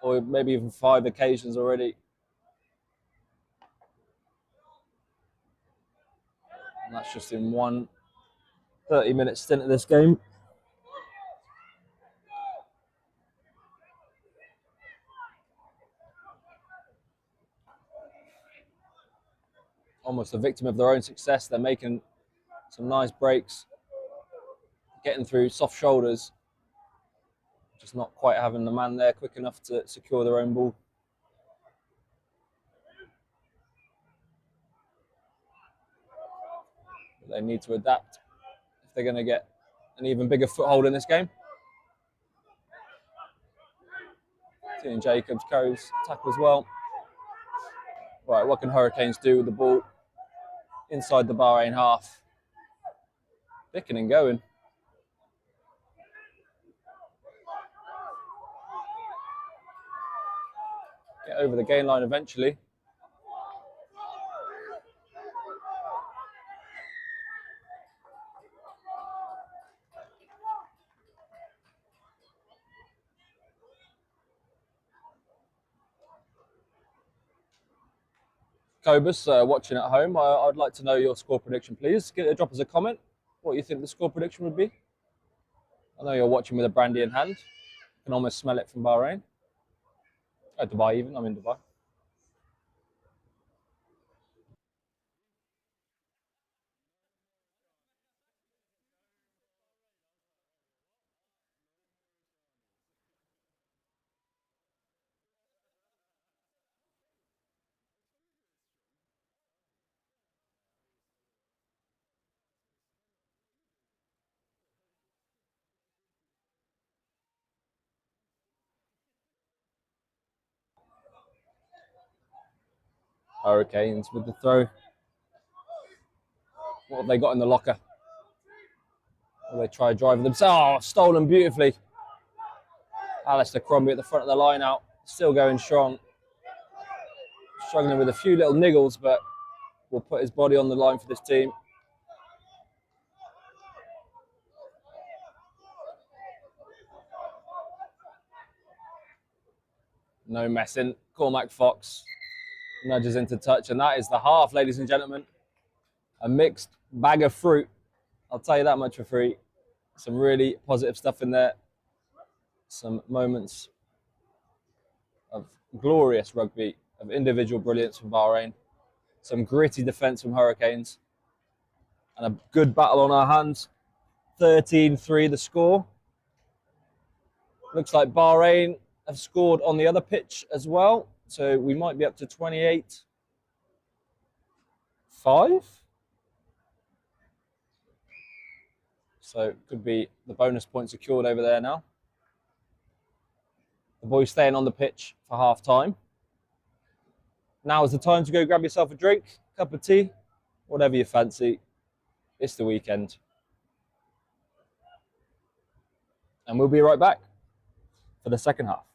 or maybe even 5 occasions already. And that's just in one 30-minute stint of this game. Almost a victim of their own success. They're making some nice breaks, getting through soft shoulders, just not quite having the man there quick enough to secure their own ball. But they need to adapt if they're going to get an even bigger foothold in this game. Tian Jacobs carries tackle as well. Right, what can Hurricanes do with the ball inside the Bahrain half? Picking and going. get over the gain line eventually. Cobus, watching at home, I'd like to know your score prediction, please. Drop us a comment what you think the score prediction would be. I know you're watching with a brandy in hand. You can almost smell it from Bahrain. Oh, Dubai even, I'm in Dubai. Hurricanes with the throw. What have they got in the locker? Will they try driving themselves? Oh, stolen beautifully. Alistair Crombie at the front of the line out. Still going strong. Struggling with a few little niggles, but will put his body on the line for this team. No messing. Cormac Fox nudges into touch, and that is the half, ladies and gentlemen. A mixed bag of fruit. I'll tell you that much for free. Some really positive stuff in there. Some moments of glorious rugby, of individual brilliance from Bahrain. Some gritty defence from Hurricanes. And a good battle on our hands. 13-3 the score. Looks like Bahrain have scored on the other pitch as well. So we might be up to 28-5. So could be the bonus point secured over there now. The boys staying on the pitch for half time. Now is the time to go grab yourself a drink, cup of tea, whatever you fancy. It's the weekend. And we'll be right back for the second half.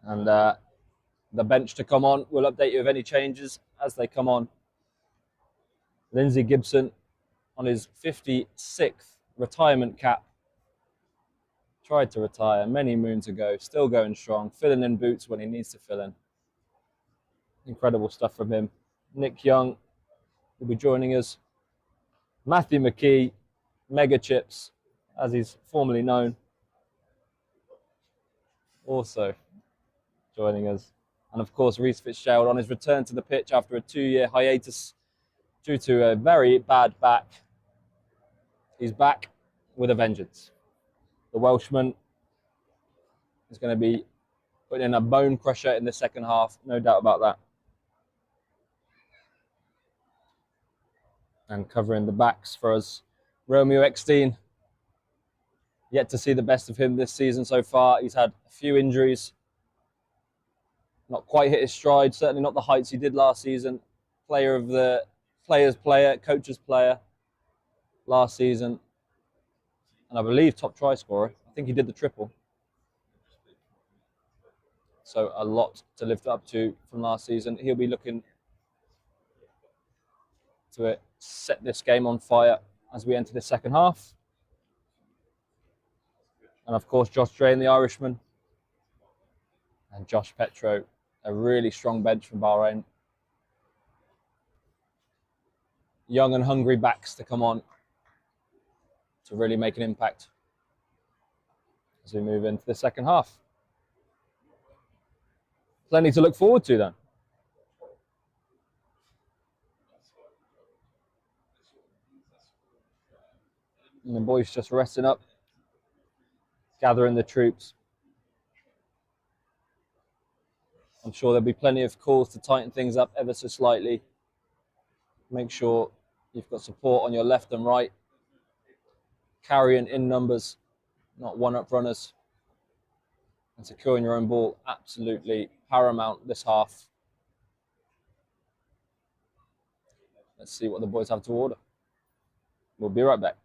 And the bench to come on. We'll update you of any changes as they come on. Lindsay Gibson on his 56th retirement cap. Tried to retire many moons ago, still going strong, filling in boots when he needs to fill in. Incredible stuff from him. Nick Young will be joining us. Matthew McKee, Mega Chips, as he's formerly known, also joining us. And of course, Reece Fitzgerald on his return to the pitch after a 2-year hiatus due to a very bad back. He's back with a vengeance. The Welshman is going to be putting in a bone crusher in the second half, no doubt about that. And covering the backs for us, Romeo Eckstein. Yet to see the best of him this season so far. He's had a few injuries. Not quite hit his stride, certainly not the heights he did last season. Player of the player's player, coach's player last season. And I believe top try scorer. I think he did the triple. So a lot to lift up to from last season. He'll be looking to set this game on fire as we enter the second half. And of course, Josh Drain, the Irishman, and Josh Petro, a really strong bench from Bahrain. Young and hungry backs to come on to really make an impact as we move into the second half. Plenty to look forward to then. And the boys just resting up, gathering the troops. I'm sure there'll be plenty of calls to tighten things up ever so slightly. Make sure you've got support on your left and right. Carrying in numbers, not one-up runners. And securing your own ball, absolutely paramount this half. Let's see what the boys have to order. We'll be right back.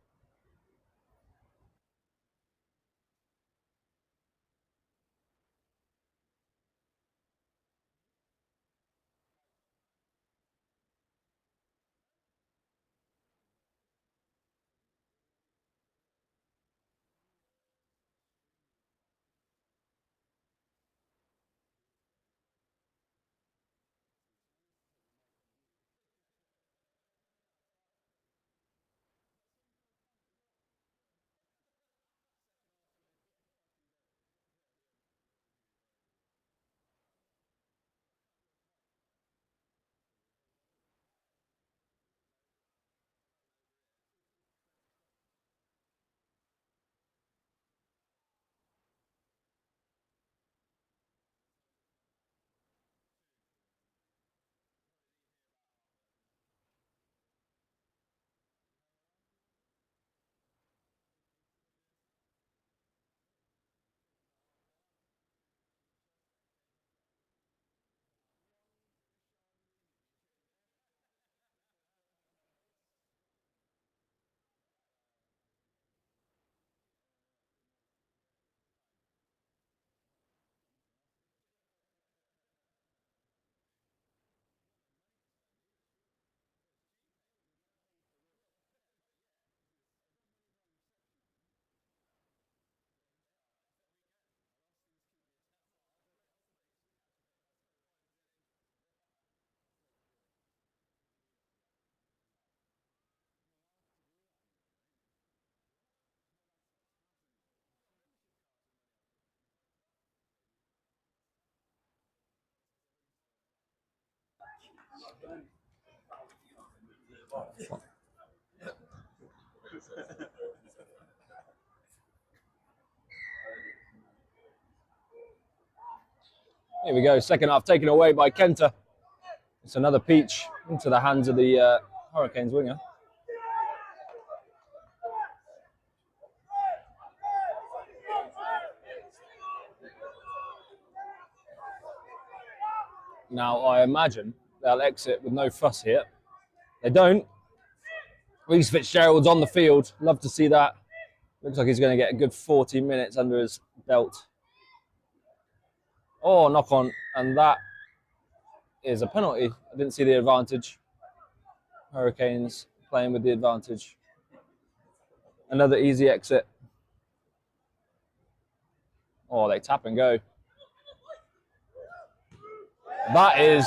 Here we go, second half taken away by Kenta. It's another peach into the hands of the Hurricanes winger. Now, I imagine they'll exit with no fuss here. They don't. Reece Fitzgerald's on the field. Love to see that. Looks like he's going to get a good 40 minutes under his belt. Oh, knock on. And that is a penalty. I didn't see the advantage. Hurricanes playing with the advantage. Another easy exit. Oh, they tap and go. That is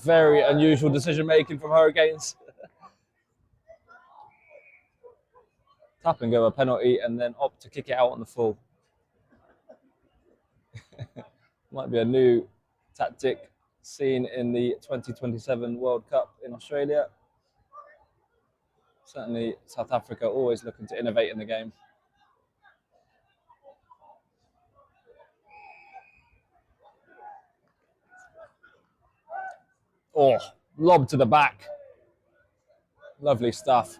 very unusual decision making from Hurricanes. Tap and go a penalty and then opt to kick it out on the full. Might be a new tactic seen in the 2027 World Cup in Australia. Certainly South Africa always looking to innovate in the game. Oh, lob to the back. Lovely stuff.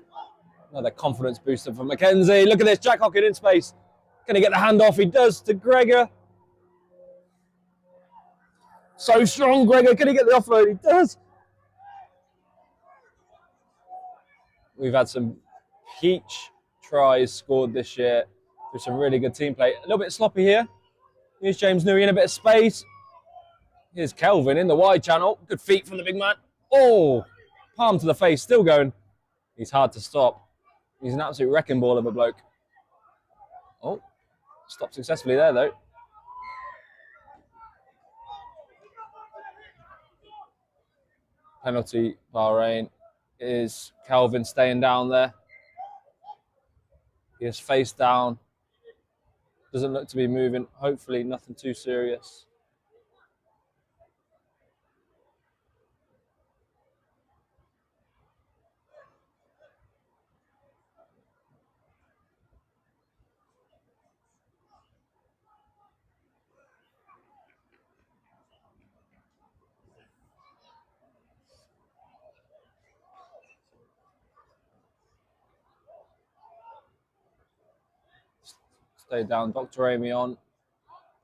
Another confidence booster for McKenzie. Look at this, Jack Hockin in space. Can he get the handoff? He does to Gregor. So strong, Gregor. Can he get the offload? He does. We've had some peach tries scored this year with some really good team play. A little bit sloppy here. Here's James Newey in a bit of space. Here's Kelvin in the wide channel. Good feet from the big man. Oh, palm to the face, still going. He's hard to stop. He's an absolute wrecking ball of a bloke. Oh, stopped successfully there though. Penalty, Bahrain. Is Kelvin staying down there? He is face down. Doesn't look to be moving. Hopefully nothing too serious. Stay down. Dr. Amy on.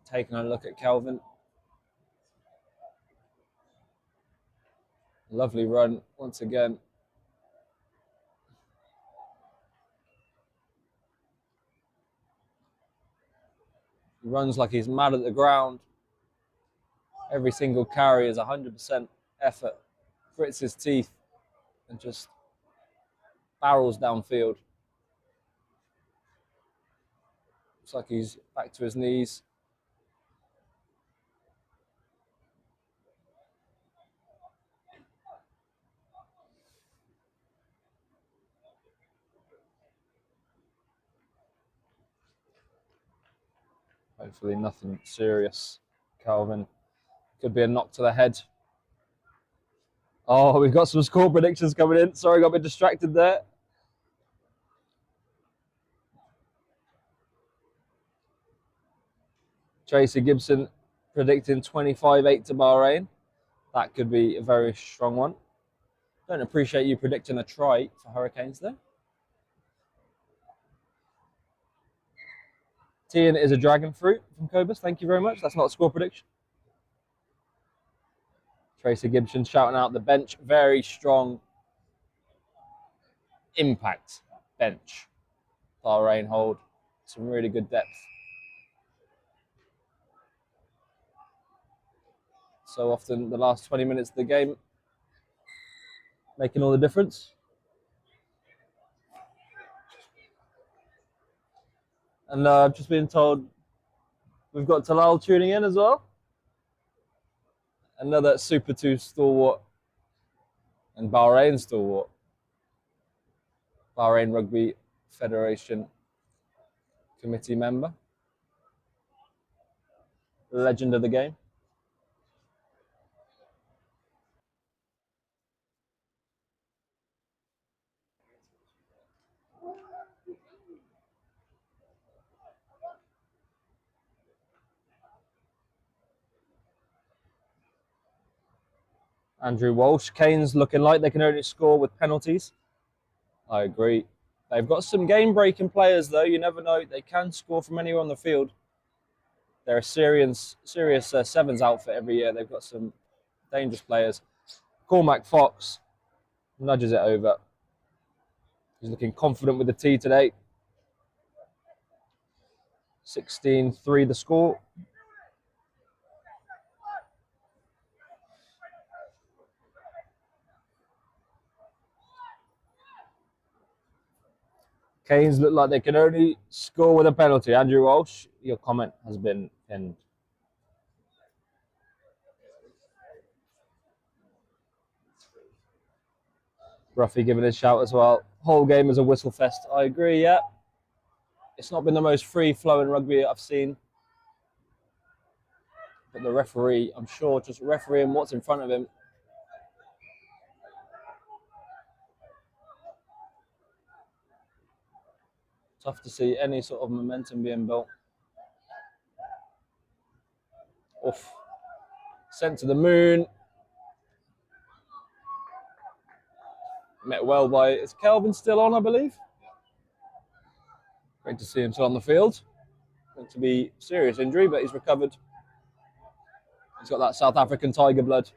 Taking a look at Kelvin. Lovely run once again. He runs like he's mad at the ground. Every single carry is 100% effort. Grits his teeth and just barrels downfield. Looks like he's back to his knees. Hopefully nothing serious. Calvin. Could be a knock to the head. Oh, we've got some score predictions coming in. Sorry, got a bit distracted there. Tracy Gibson predicting 25-8 to Bahrain. That could be a very strong one. Don't appreciate you predicting a try for Hurricanes there. Tian is a dragon fruit from Cobus. Thank you very much. That's not a score prediction. Tracy Gibson shouting out the bench. Very strong impact bench. Bahrain hold. Some really good depth. So often the last 20 minutes of the game making all the difference. And I've just been told we've got Talal tuning in as well. Another Super 2 stalwart and Bahrain stalwart. Bahrain Rugby Federation committee member. Legend of the game. Andrew Walsh. Canes looking like they can only score with penalties. I agree. They've got some game-breaking players, though. You never know. They can score from anywhere on the field. They're a serious sevens outfit every year. They've got some dangerous players. Cormac Fox nudges it over. He's looking confident with the tee today. 16-3 the score. Canes look like they can only score with a penalty. Andrew Walsh, your comment has been pinned. Ruffy giving his shout as well. Whole game is a whistle fest. I agree, yeah. It's not been the most free-flowing rugby I've seen. But the referee, I'm sure, just refereeing what's in front of him. Tough to see any sort of momentum being built. Oof. Sent to the moon. Met well by... Is Kelvin still on, I believe? Great to see him still on the field. Meant to be serious injury, but he's recovered. He's got that South African tiger blood.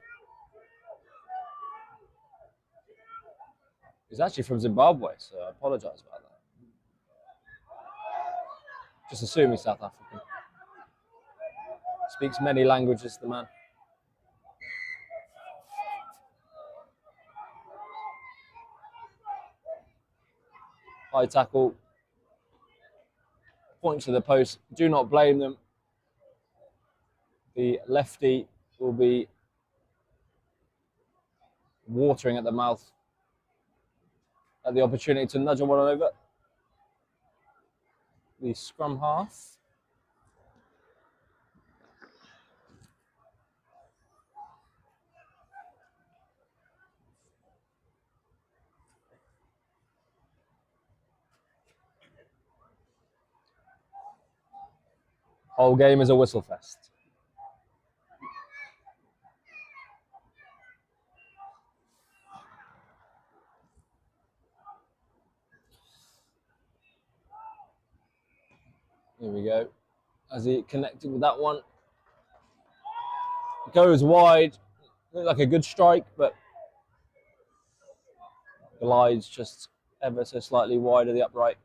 He's actually from Zimbabwe, so I apologise about that. Just assume he's South African. Speaks many languages, the man. High tackle. Point to the post. Do not blame them. The lefty will be watering at the mouth at the opportunity to nudge one over. The scrum half. Whole game is a whistle fest. Here we go. As he connected with that one. Goes wide. Looked like a good strike, but glides just ever so slightly wide of the upright.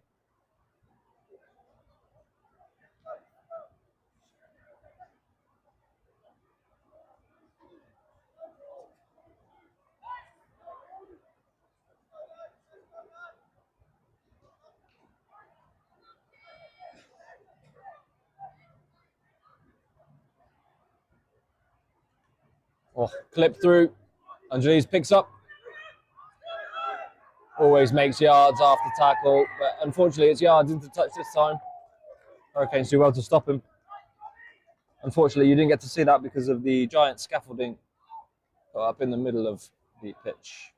Oh, clip through. Angelis picks up. Always makes yards after tackle, but unfortunately it's yards into touch this time. Hurricanes do well to stop him. Unfortunately, you didn't get to see that because of the giant scaffolding up in the middle of the pitch.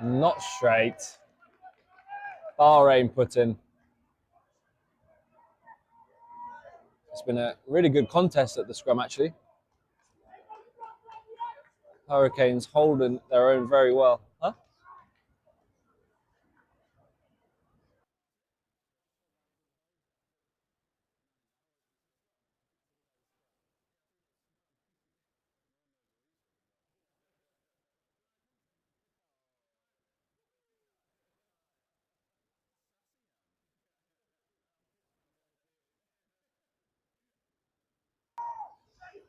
Not straight. Bahrain put in. It's been a really good contest at the scrum, actually. Hurricanes holding their own very well. Huh?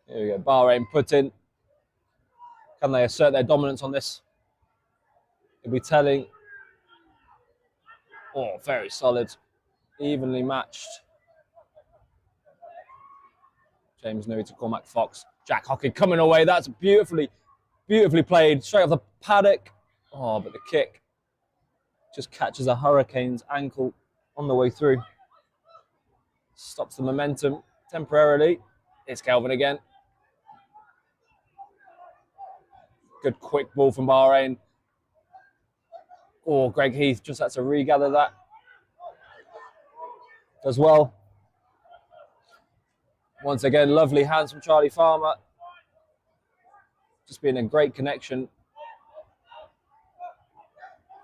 Here we go. Bahrain put in. Can they assert their dominance on this? It'll be telling. Oh, very solid. Evenly matched. James Newey to Cormac Fox. Jack Hockey coming away. That's beautifully played. Straight off the paddock. Oh, but the kick just catches a Hurricane's ankle on the way through. Stops the momentum temporarily. It's Kelvin again. Good quick ball from Bahrain. Oh, Greg Heath just had to regather that as well. Once again, lovely hands from Charlie Farmer. Just being a great connection.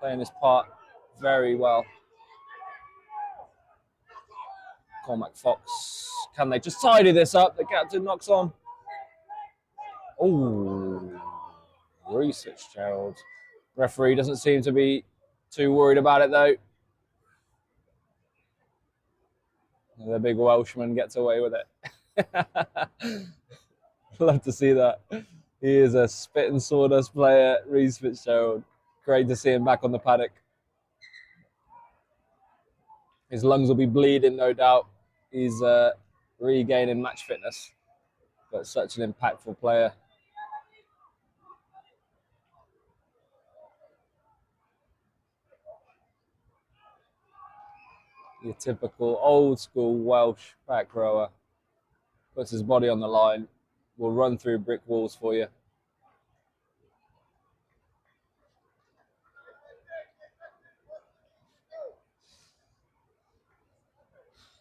Playing his part very well. Cormac Fox. Can they just tidy this up? The captain knocks on. Oh, Reece Fitzgerald. Referee doesn't seem to be too worried about it though. The big Welshman gets away with it. Love to see that. He is a spit and sawdust player, Reece Fitzgerald. Great to see him back on the paddock. His lungs will be bleeding, no doubt. He's regaining match fitness, but such an impactful player. Your typical old school Welsh back rower. Puts his body on the line, will run through brick walls for you.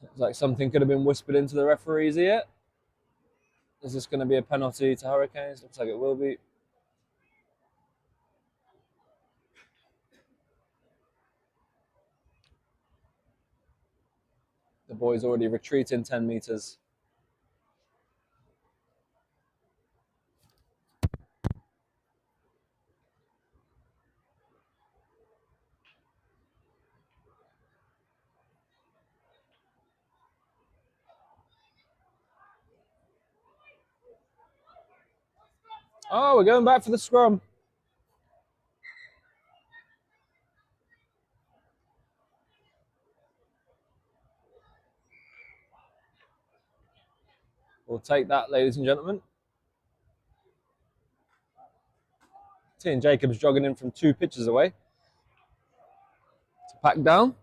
Looks like something could have been whispered into the referee's ear. Is this going to be a penalty to Hurricanes? Looks like it will be. The boys already retreating 10 meters. Oh, we're going back for the scrum. We'll take that, ladies and gentlemen. T and Jacobs jogging in from 2 pitches away to pack down.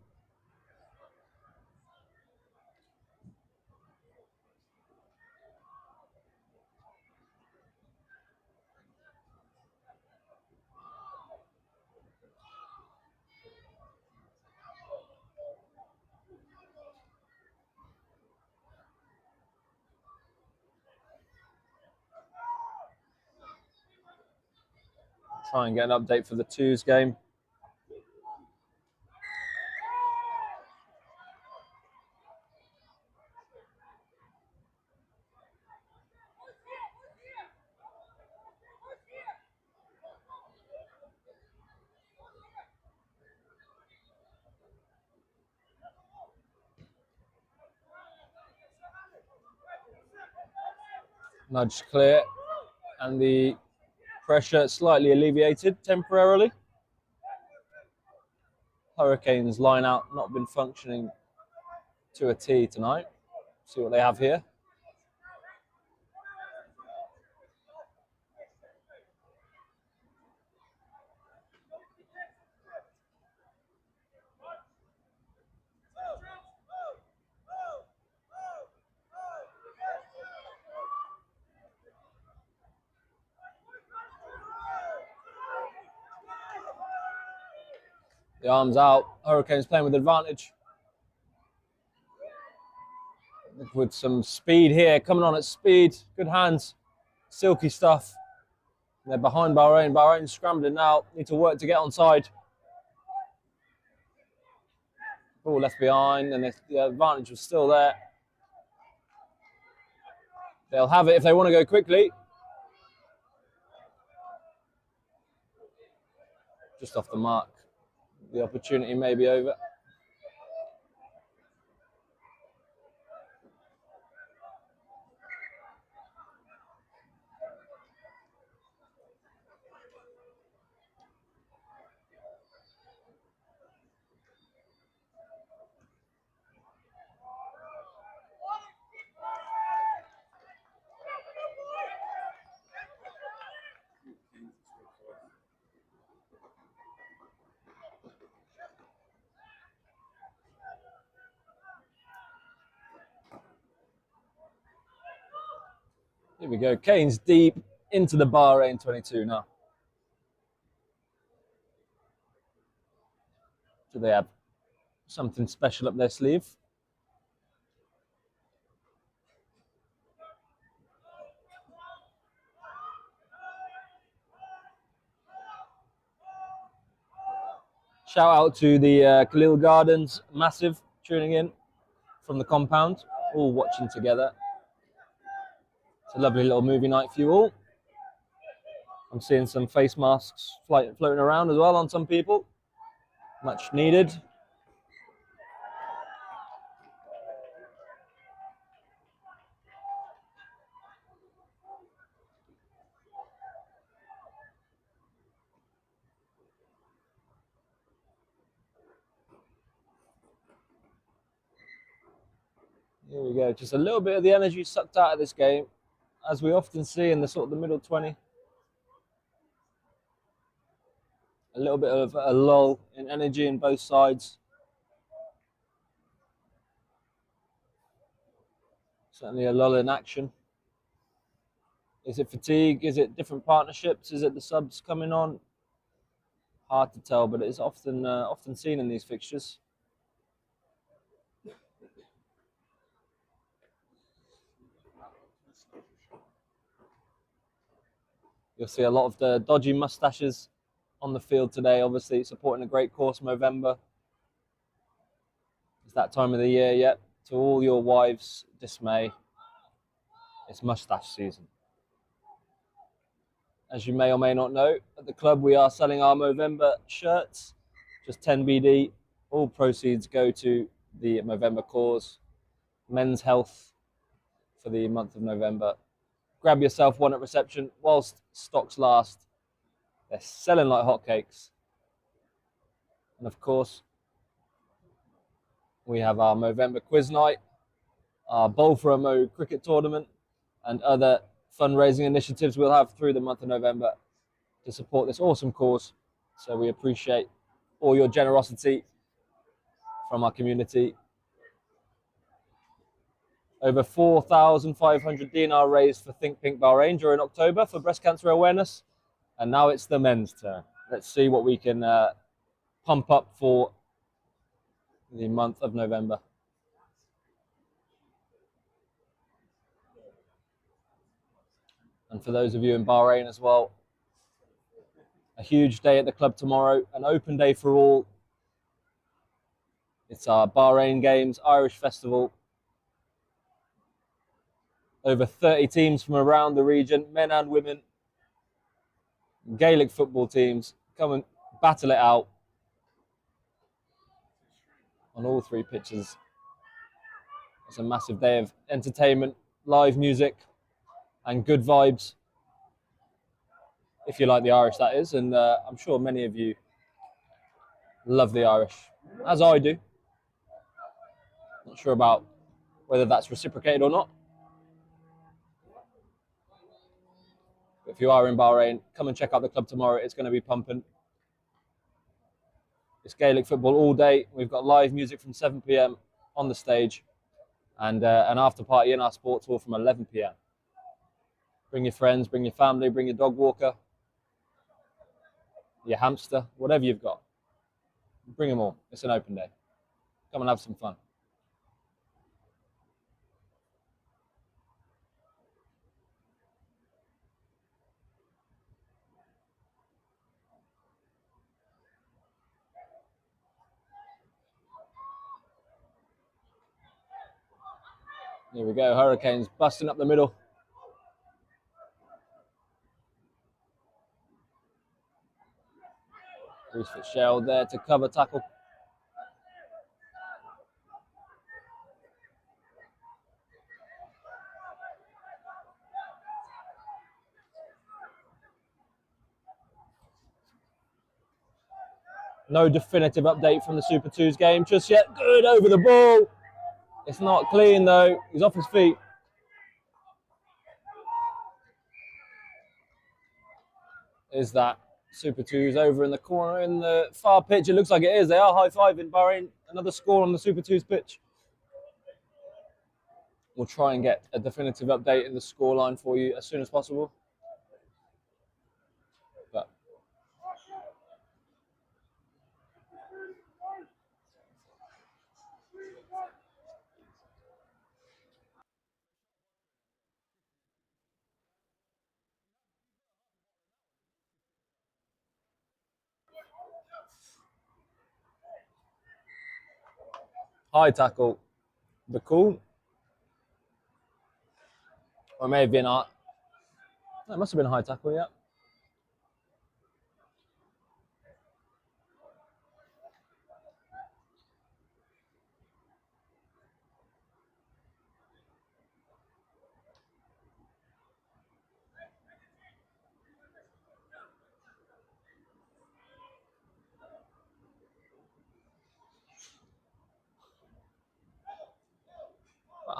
Try and get an update for the 2s game. Nudge clear, and the pressure slightly alleviated temporarily. Hurricanes line out not been functioning to a T tonight. See what they have here. The arm's out. Hurricanes playing with advantage. With some speed here, coming on at speed. Good hands. Silky stuff. And they're behind Bahrain. Bahrain's scrambling now. Need to work to get onside. Ball left behind, and the advantage was still there. They'll have it if they want to go quickly. Just off the mark. The opportunity may be over. Here we go. Canes deep into the Bahrain 22 now. Do they have something special up their sleeve? Shout out to the Khalil Gardens Massive tuning in from the compound, all watching together. It's a lovely little movie night for you all. I'm seeing some face masks floating around as well on some people. Much needed. Here we go. Just a little bit of the energy sucked out of this game, as we often see in the sort of the middle 20. A little bit of a lull in energy in both sides. Certainly a lull in action. Is it fatigue? Is it different partnerships? Is it the subs coming on? Hard to tell, but it's often often seen in these fixtures. You'll see a lot of the dodgy moustaches on the field today, obviously supporting a great course, Movember. It's that time of the year yet. To all your wives' dismay, it's moustache season. As you may or may not know, at the club we are selling our Movember shirts, just 10 BD. All proceeds go to the Movember cause, men's health for the month of November. Grab yourself one at reception whilst stocks last. They're selling like hotcakes. And of course, we have our Movember quiz night, our Bowl for a Mo cricket tournament, and other fundraising initiatives we'll have through the month of November to support this awesome cause. So we appreciate all your generosity from our community. Over 4,500 dinar raised for Think Pink Bahrain during October for breast cancer awareness. And now it's the men's turn. Let's see what we can pump up for the month of November. And for those of you in Bahrain as well, a huge day at the club tomorrow, an open day for all. It's our Bahrain Games Irish Festival. Over 30 teams from around the region, men and women, Gaelic football teams, come and battle it out on all three pitches. It's a massive day of entertainment, live music, and good vibes. If you like the Irish, that is, and I'm sure many of you love the Irish, as I do. Not sure about whether that's reciprocated or not. But if you are in Bahrain, come and check out the club tomorrow. It's going to be pumping. It's Gaelic football all day. We've got live music from 7 p.m. on the stage, and an after party in our sports hall from 11 p.m. Bring your friends, bring your family, bring your dog walker, your hamster, whatever you've got. Bring them all. It's an open day. Come and have some fun. Here we go, Hurricanes busting up the middle. Bruce Fitzgerald there to cover tackle. No definitive update from the Super 2s game just yet. Good over the ball. It's not clean though. He's off his feet. Is that Super 2s over in the corner in the far pitch? It looks like it is. They are high-fiving Bahrain. Another score on the Super 2s pitch. We'll try and get a definitive update in the scoreline for you as soon as possible. But high tackle, the call. Or it may have been no, it must have been a high tackle, yeah.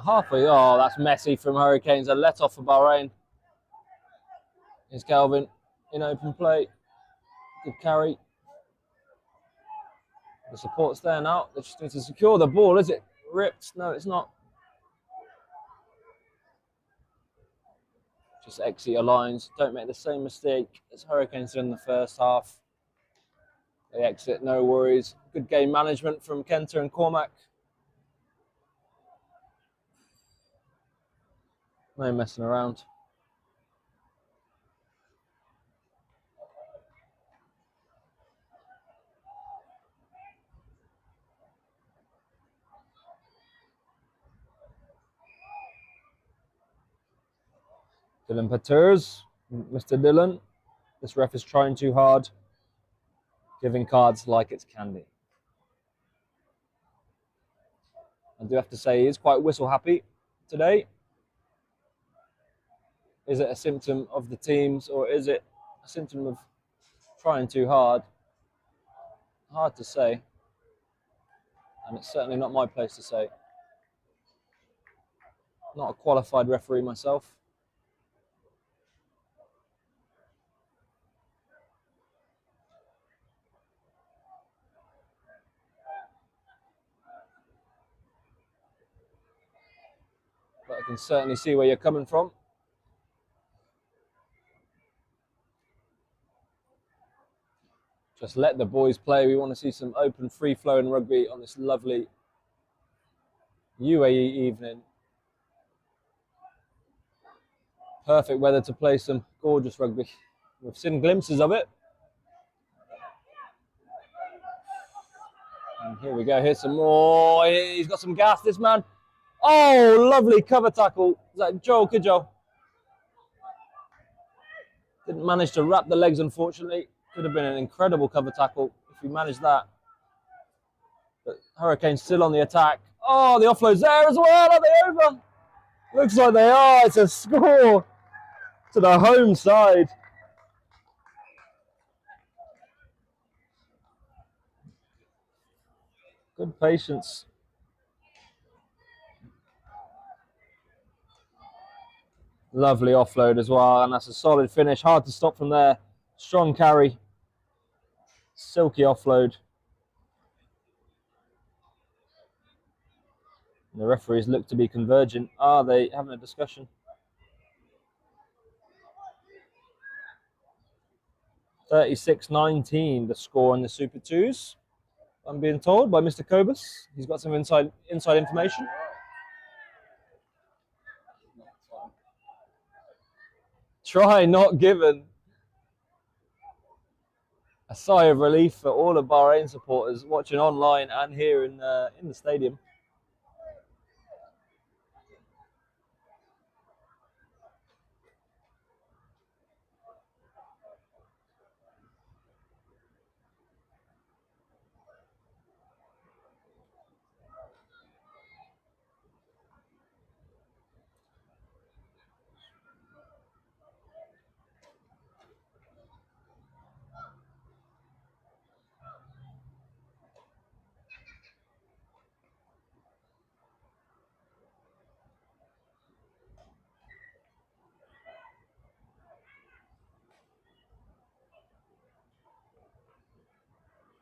Halfway, oh, that's messy from Hurricanes. A let off for Bahrain. Here's Calvin in open play. Good carry. The support's there now. They just need to secure the ball. Is it ripped? No, it's not. Just exit your lines. Don't make the same mistake as Hurricanes did in the first half. They exit, no worries. Good game management from Kenter and Cormac. No messing around. Dylan Paters, Mr. Dylan. This ref is trying too hard, giving cards like it's candy. I do have to say, he's quite whistle happy today. Is it a symptom of the teams, or is it a symptom of trying too hard? Hard to say. And it's certainly not my place to say. Not a qualified referee myself. But I can certainly see where you're coming from. Just let the boys play. We want to see some open, free-flowing rugby on this lovely UAE evening. Perfect weather to play some gorgeous rugby. We've seen glimpses of it. And here we go. Here's some more. He's got some gas, this man. Oh, lovely cover tackle. Is that Joel Kidjo? Didn't manage to wrap the legs, unfortunately. Could have been an incredible cover tackle if he managed that. But Hurricanes still on the attack. Oh, the offload's there as well. Are they over? Looks like they are. It's a score to the home side. Good patience. Lovely offload as well, and that's a solid finish. Hard to stop from there. Strong carry. Silky offload. And the referees look to be convergent. Are they having a discussion? (36-19) the score in the Super 2s. I'm being told by Mr. Kobus. He's got some inside information. Try not given. A sigh of relief for all of Bahrain supporters watching online and here in the stadium.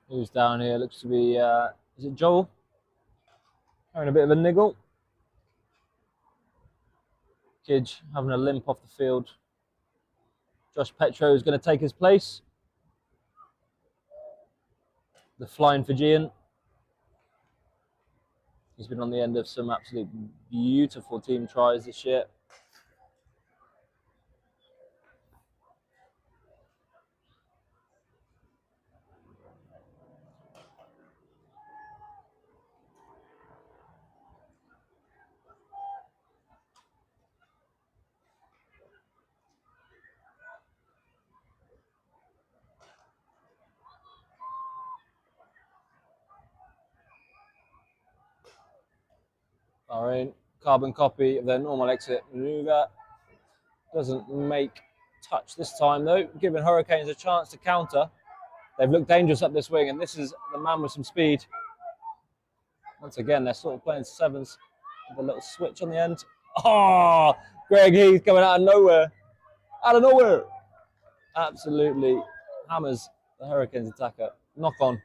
Who's down here? Looks to be, is it Joel? Having a bit of a niggle. Kidge having a limp off the field. Josh Petro is going to take his place. The flying Fijian. He's been on the end of some absolute beautiful team tries this year. Bahrain, carbon copy of their normal exit maneuver. Doesn't make touch this time though, giving Hurricanes a chance to counter. They've looked dangerous up this wing, and this is the man with some speed. Once again, they're sort of playing sevens with a little switch on the end. Oh, Greg Heath coming out of nowhere. Out of nowhere. Absolutely hammers the Hurricanes attacker. Knock on.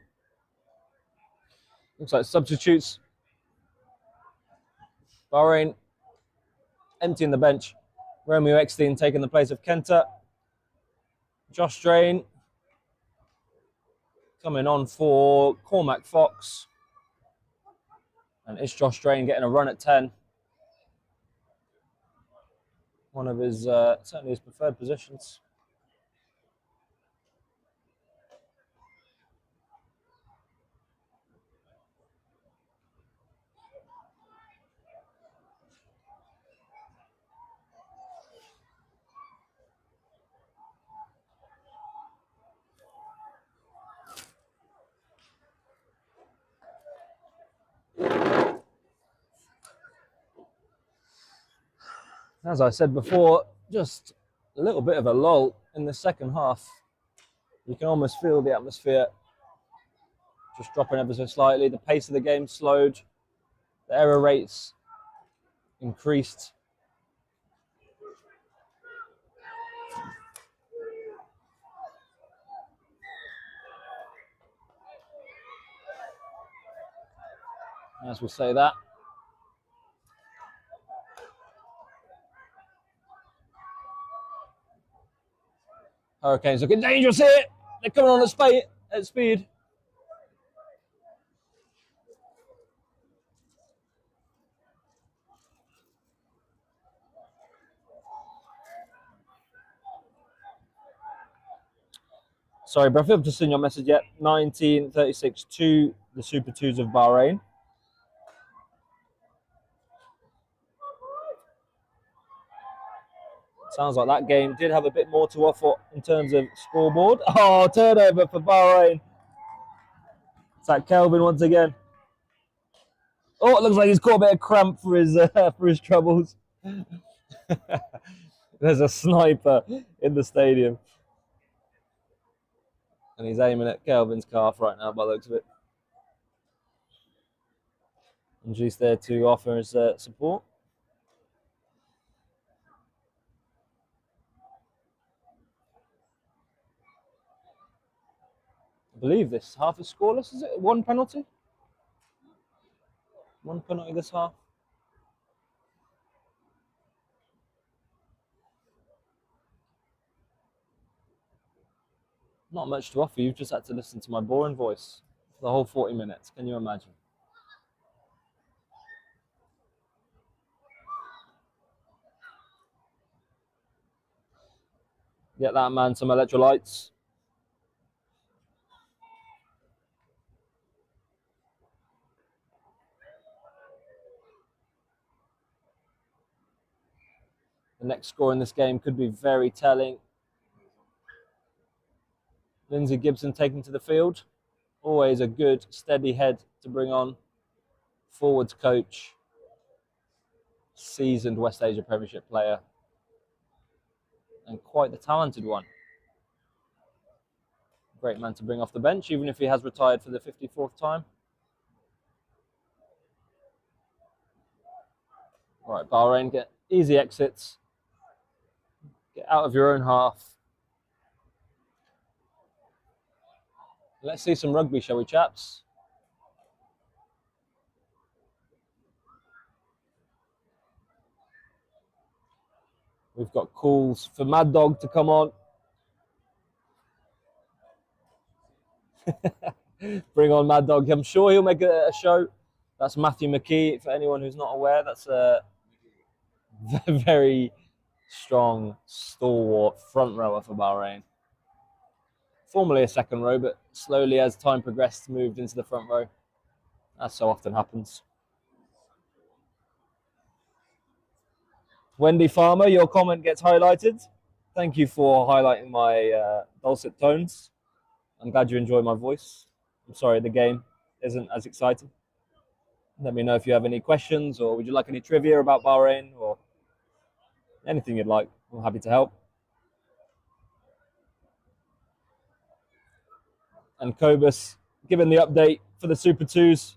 Looks like substitutes. Bahrain emptying the bench. Romeo Eckstein taking the place of Kenta. Josh Drain coming on for Cormac Fox. And is Josh Drain getting a run at 10? One of his, certainly his preferred positions. As I said before, just a little bit of a lull in the second half. You can almost feel the atmosphere just dropping ever so slightly. The pace of the game slowed. The error rates increased. As we'll say that. Hurricanes looking dangerous here. They're coming on at speed. Sorry, bro, I've just seen your message yet. 1936 to the Super Twos of Bahrain. Sounds like that game did have a bit more to offer in terms of scoreboard. Oh, turnover for Bahrain. It's like Kelvin once again. Oh, it looks like he's caught a bit of cramp for his troubles. There's a sniper in the stadium. And he's aiming at Kelvin's calf right now by the looks of it. And G's there to offer his support. I believe this half is scoreless, is it? One penalty? One penalty this half. Not much to offer. You've just had to listen to my boring voice for the whole 40 minutes. Can you imagine? Get that man some electrolytes. The next score in this game could be very telling. Lindsay Gibson taken to the field. Always a good, steady head to bring on. Forwards coach. Seasoned West Asia Premiership player. And quite the talented one. Great man to bring off the bench, even if he has retired for the 54th time. All right, Bahrain, get easy exits. Get out of your own half. Let's see some rugby, shall we, chaps? We've got calls for Mad Dog to come on. Bring on Mad Dog. I'm sure he'll make a show. That's Matthew McKee, for anyone who's not aware. That's a very strong, stalwart front rower for Bahrain. Formerly a second row, but slowly as time progressed, moved into the front row. As so often happens. Wendy Farmer, your comment gets highlighted. Thank you for highlighting my dulcet tones. I'm glad you enjoy my voice. I'm sorry the game isn't as exciting. Let me know if you have any questions, or would you like any trivia about Bahrain, or anything you'd like. I'm happy to help. And Kobus, given the update for the Super Twos,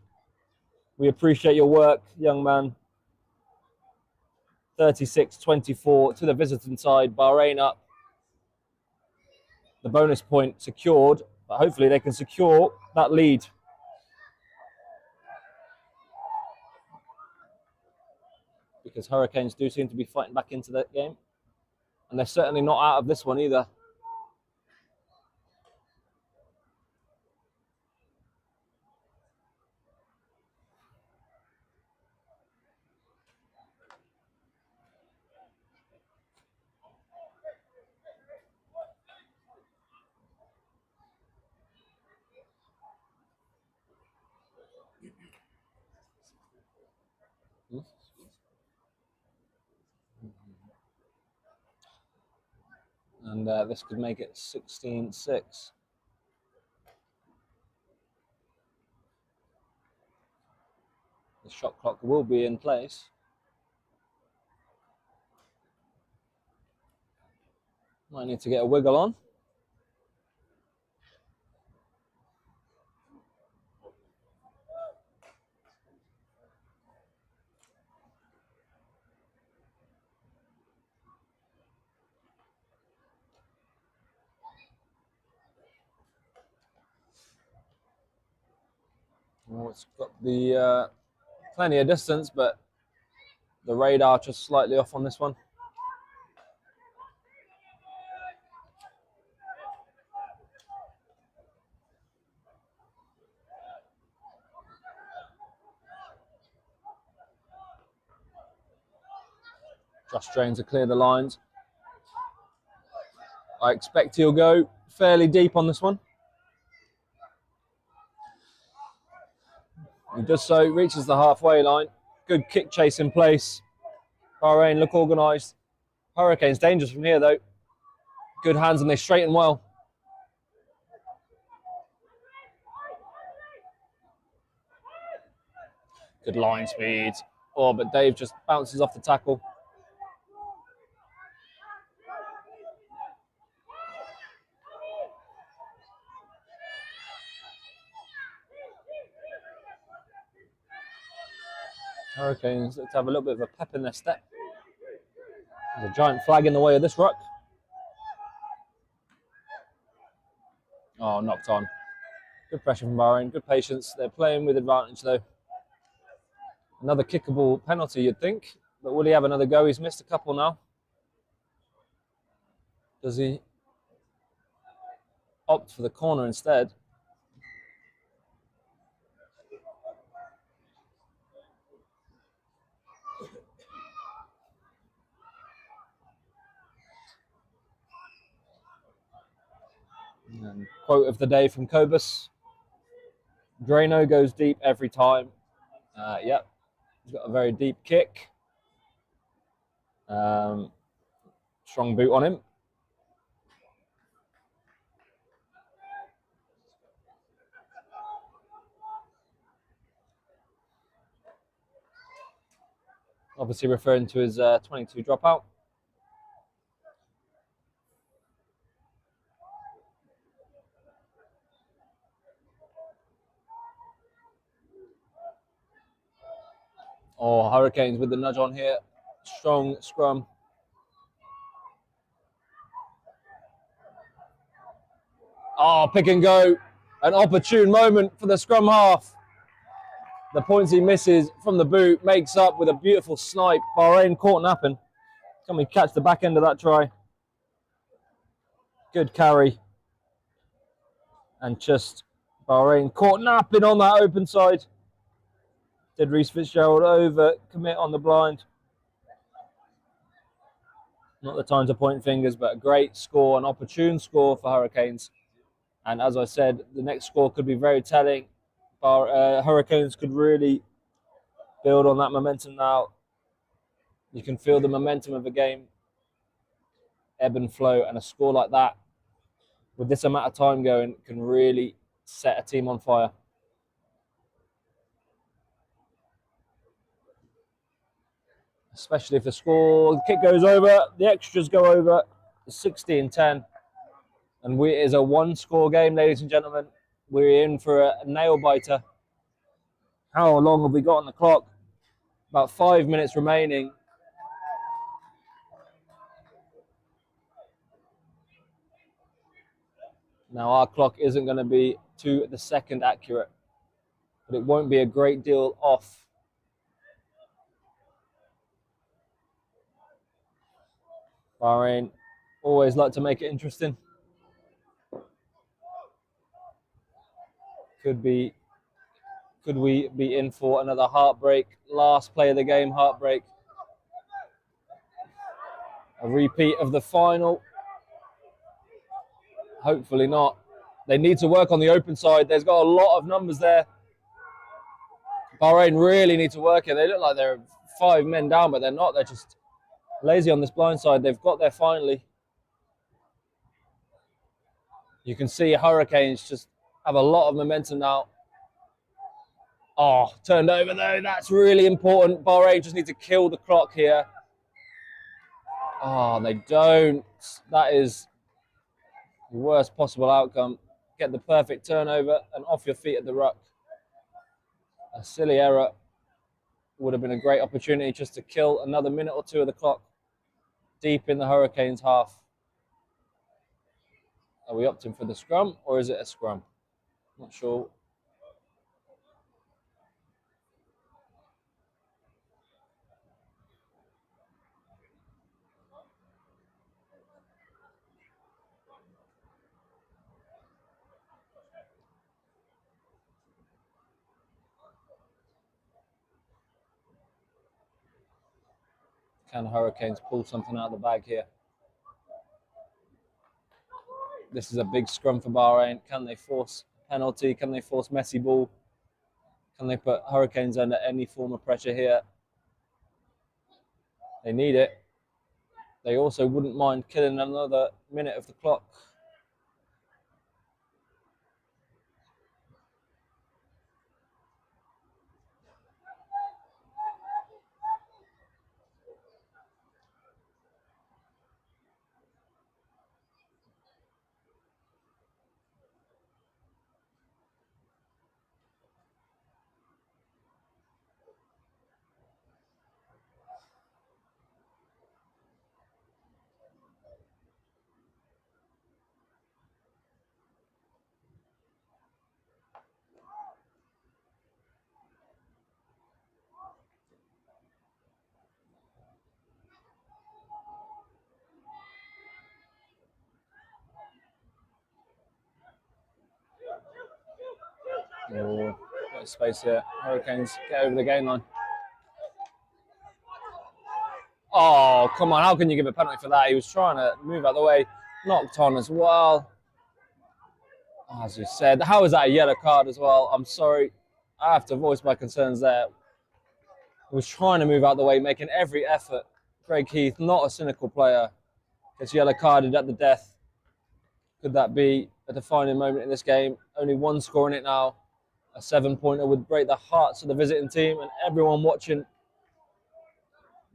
we appreciate your work, young man. 36-24 to the visiting side. Bahrain up. The bonus point secured, but hopefully they can secure that lead. Because Hurricanes do seem to be fighting back into that game. And they're certainly not out of this one either. And this could make it 16-6. The shot clock will be in place. Might need to get a wiggle on. Well, it's got the plenty of distance, but the radar just slightly off on this one. Just trying to clear the lines. I expect he'll go fairly deep on this one. He does so, reaches the halfway line. Good kick chase in place. Bahrain look organised. Hurricanes dangerous from here though. Good hands and they straighten well. Good line speed. Oh, but Dave just bounces off the tackle. Hurricanes look to have a little bit of a pep in their step. There's a giant flag in the way of this ruck. Oh, knocked on. Good pressure from Bahrain, good patience. They're playing with advantage though. Another kickable penalty, you'd think. But will he have another go? He's missed a couple now. Does he opt for the corner instead? And quote of the day from Kobus. Drano goes deep every time. Yep, he's got a very deep kick. Strong boot on him. Obviously referring to his 22 dropout. Oh, Hurricanes with the nudge on here. Strong scrum. Oh, pick and go. An opportune moment for the scrum half. The points he misses from the boot makes up with a beautiful snipe. Bahrain caught napping. Can we catch the back end of that try? Good carry. And just Bahrain caught napping on that open side. Did Reece Fitzgerald over commit on the blind? Not the time to point fingers, but a great score, an opportune score for Hurricanes. And as I said, the next score could be very telling. Hurricanes could really build on that momentum now. You can feel the momentum of the game ebb and flow, and a score like that with this amount of time going can really set a team on fire. Especially if the kick goes over, the extras go over, 16-10. And it is a one-score game, ladies and gentlemen. We're in for a nail-biter. How long have we got on the clock? About 5 minutes remaining. Now, our clock isn't going to be to the second accurate, but it won't be a great deal off. Bahrain always like to make it interesting. Could we be in for another heartbreak? Last play of the game, heartbreak. A repeat of the final. Hopefully not. They need to work on the open side. There's got a lot of numbers there. Bahrain really need to work it. They look like they're 5 men down, but they're not. They're just lazy on this blind side. They've got there finally. You can see Hurricanes just have a lot of momentum now. Oh, turned over though. That's really important. Bahrain just need to kill the clock here. Oh, they don't. That is the worst possible outcome. Get the perfect turnover and off your feet at the ruck. A silly error would have been a great opportunity just to kill another minute or two of the clock deep in the Hurricanes' half. Are we opting for the scrum or is it a scrum? Not sure. Can Hurricanes pull something out of the bag here? This is a big scrum for Bahrain. Can they force a penalty? Can they force Messi ball? Can they put Hurricanes under any form of pressure here? They need it. They also wouldn't mind killing another minute of the clock. Oh, bit of space here. Hurricanes get over the game line. Oh, come on. How can you give a penalty for that? He was trying to move out the way. Knocked on as well. As you said, how is that a yellow card as well? I'm sorry. I have to voice my concerns there. He was trying to move out the way, making every effort. Greg Heath, not a cynical player, gets yellow carded at the death. Could that be a defining moment in this game? Only one score in it now. A 7-pointer would break the hearts of the visiting team and everyone watching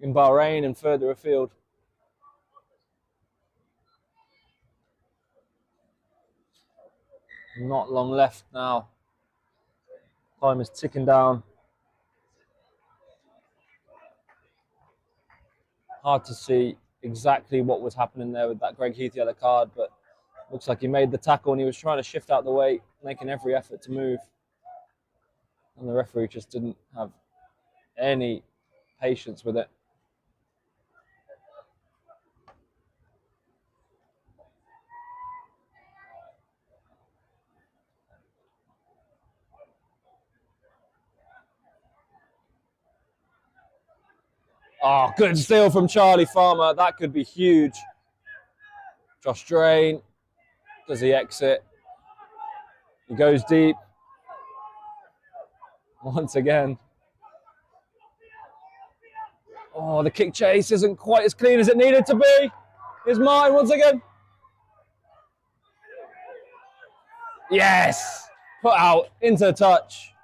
in Bahrain and further afield. Not long left now. Time is ticking down. Hard to see exactly what was happening there with that Greg Heath yellow card, but looks like he made the tackle and he was trying to shift out the way, making every effort to move. And the referee just didn't have any patience with it. Oh, good steal from Charlie Farmer. That could be huge. Josh Drain. Does he exit? He goes deep. Once again. Oh, the kick chase isn't quite as clean as it needed to be. Here's mine once again. Yes! Put out, into touch.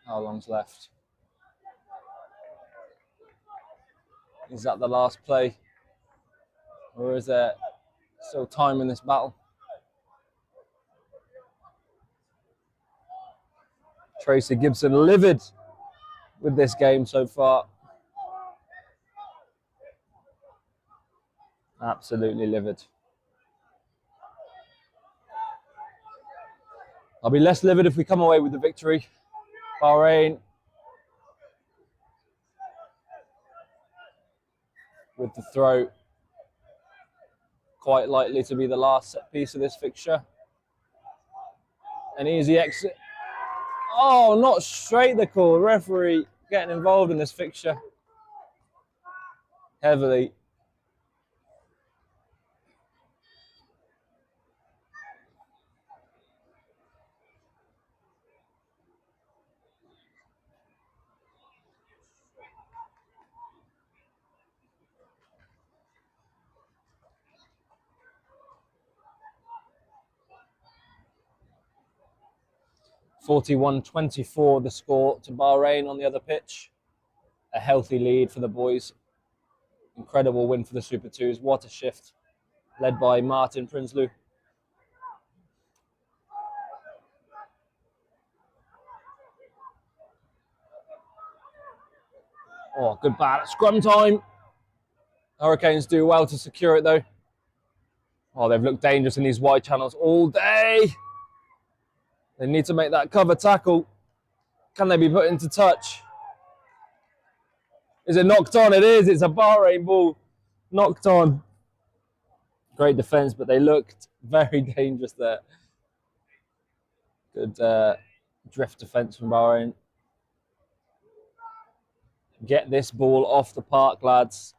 How long's left? Is that the last play? Or is there still time in this battle? Tracy Gibson livid with this game so far. Absolutely livid. I'll be less livid if we come away with the victory. Bahrain with the throw. Quite likely to be the last set piece of this fixture. An easy exit. Oh, not straight the call. Referee getting involved in this fixture heavily. 41-24 the score to Bahrain on the other pitch. A healthy lead for the boys. Incredible win for the Super Twos. What a shift. Led by Martin Prinsloo. Oh, good battle. Scrum time. Hurricanes do well to secure it though. Oh, they've looked dangerous in these wide channels all day. They need to make that cover tackle. Can they be put into touch? Is it knocked on? It is. It's a Bahrain ball. Knocked on. Great defence, but they looked very dangerous there. Good drift defence from Bahrain. Get this ball off the park, lads.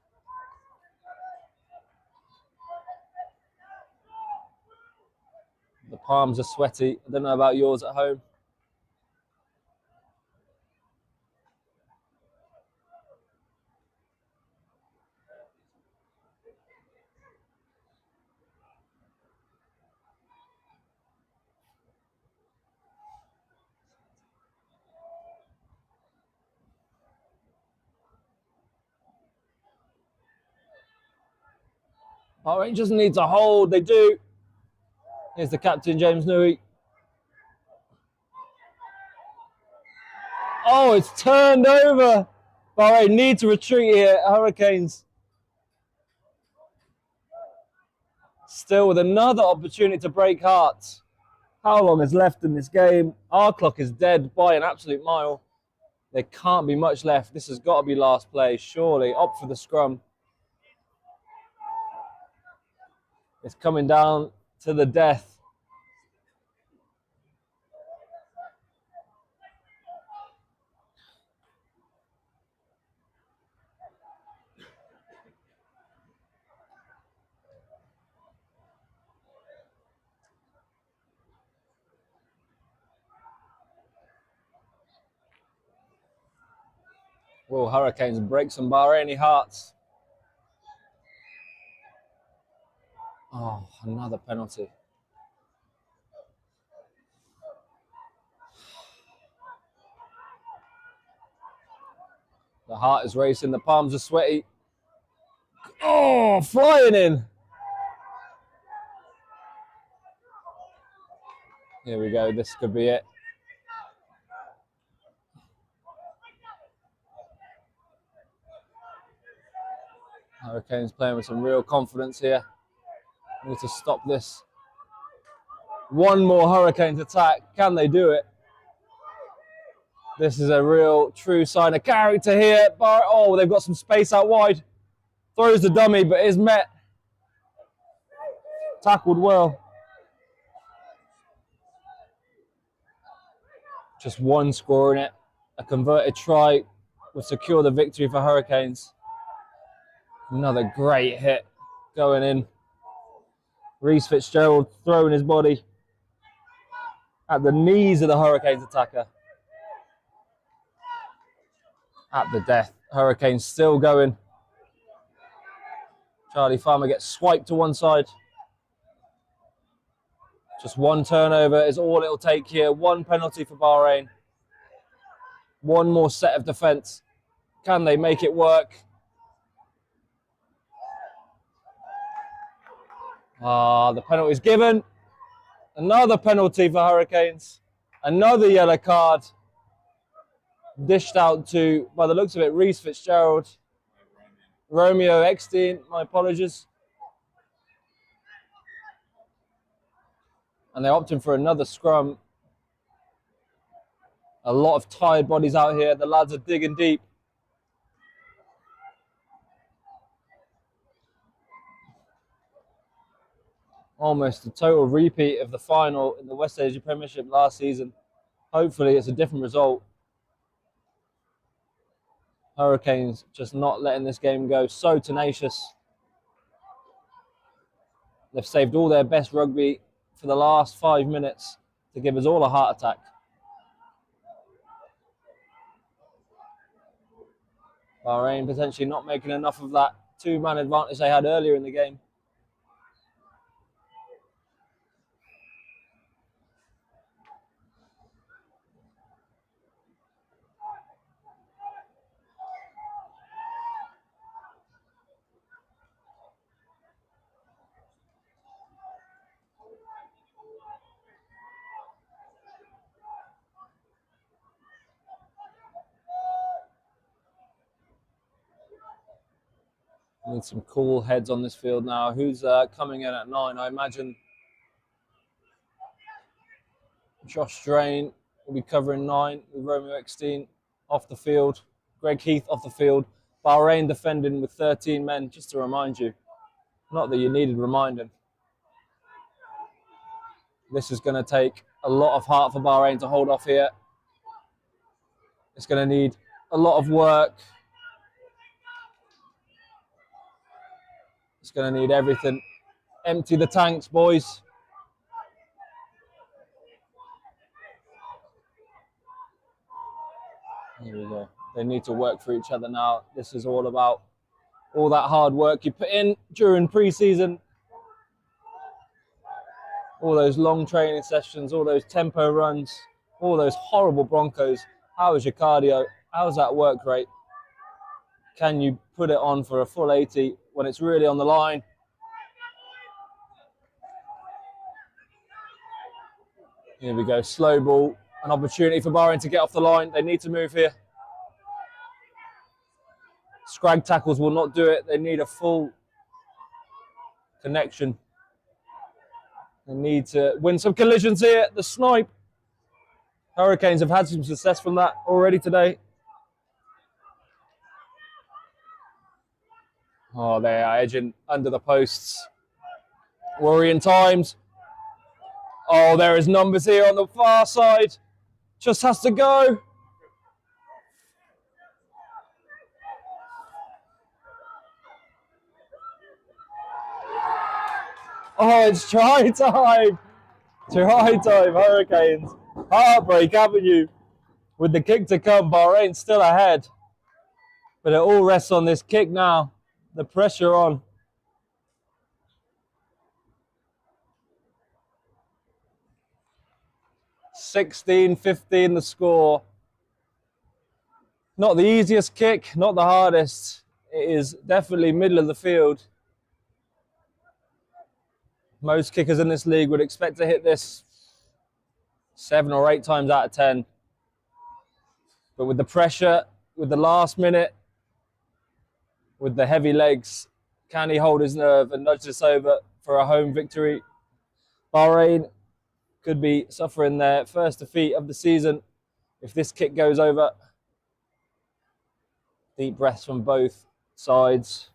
The palms are sweaty. I don't know about yours at home. Bahrain just needs a hold. They do. Here's the captain, James Nui. Oh, it's turned over. Bahrain need to retreat here. Hurricanes still with another opportunity to break hearts. How long is left in this game? Our clock is dead by an absolute mile. There can't be much left. This has got to be last play, surely. Opt for the scrum. It's coming down to the death. Will Hurricanes break some Bahraini hearts? Oh, another penalty. The heart is racing, the palms are sweaty. Oh, flying in. Here we go, this could be it. Hurricanes playing with some real confidence here. Need to stop this. One more Hurricanes attack. Can they do it? This is a real true sign of character here. Oh, they've got some space out wide. Throws the dummy, but is met. Tackled well. Just one score in it. A converted try will secure the victory for Hurricanes. Another great hit going in. Reece Fitzgerald throwing his body at the knees of the Hurricanes attacker. At the death. Hurricanes still going. Charlie Farmer gets swiped to one side. Just one turnover is all it'll take here. One penalty for Bahrain. One more set of defence. Can they make it work? The penalty is given. Another penalty for Hurricanes. Another yellow card. Dished out to, by the looks of it, Reece Fitzgerald. Romeo Eckstein, my apologies. And they're opting for another scrum. A lot of tired bodies out here. The lads are digging deep. Almost a total repeat of the final in the West Asia Premiership last season. Hopefully it's a different result. Hurricanes just not letting this game go. So tenacious. They've saved all their best rugby for the last 5 minutes to give us all a heart attack. Bahrain potentially not making enough of that two-man advantage they had earlier in the game. Need some cool heads on this field now. Who's coming in at 9? I imagine Josh Drain will be covering 9 with Romeo Eckstein off the field. Greg Heath off the field. Bahrain defending with 13 men, just to remind you. Not that you needed reminding. This is going to take a lot of heart for Bahrain to hold off here. It's going to need a lot of work. It's going to need everything. Empty the tanks, boys. Here we go. They need to work for each other now. This is all about all that hard work you put in during pre-season. All those long training sessions, all those tempo runs, all those horrible Broncos. How is your cardio? How's that work rate? Can you put it on for a full 80 when it's really on the line? Here we go, slow ball. An opportunity for Bahrain to get off the line. They need to move here. Scrag tackles will not do it. They need a full connection. They need to win some collisions here. The snipe. Hurricanes have had some success from that already today. Oh, they are edging under the posts. Worrying times. Oh, there is numbers here on the far side. Just has to go. Oh, it's try time. Try time, Hurricanes. Heartbreak Avenue. With the kick to come, Bahrain still ahead. But it all rests on this kick now. The pressure on. (16-15) the score. Not the easiest kick, not the hardest. It is definitely middle of the field. Most kickers in this league would expect to hit this 7 or 8 times out of 10. But with the pressure, with the last minute, with the heavy legs, can he hold his nerve and nudge this over for a home victory? Bahrain could be suffering their first defeat of the season if this kick goes over. Deep breaths from both sides.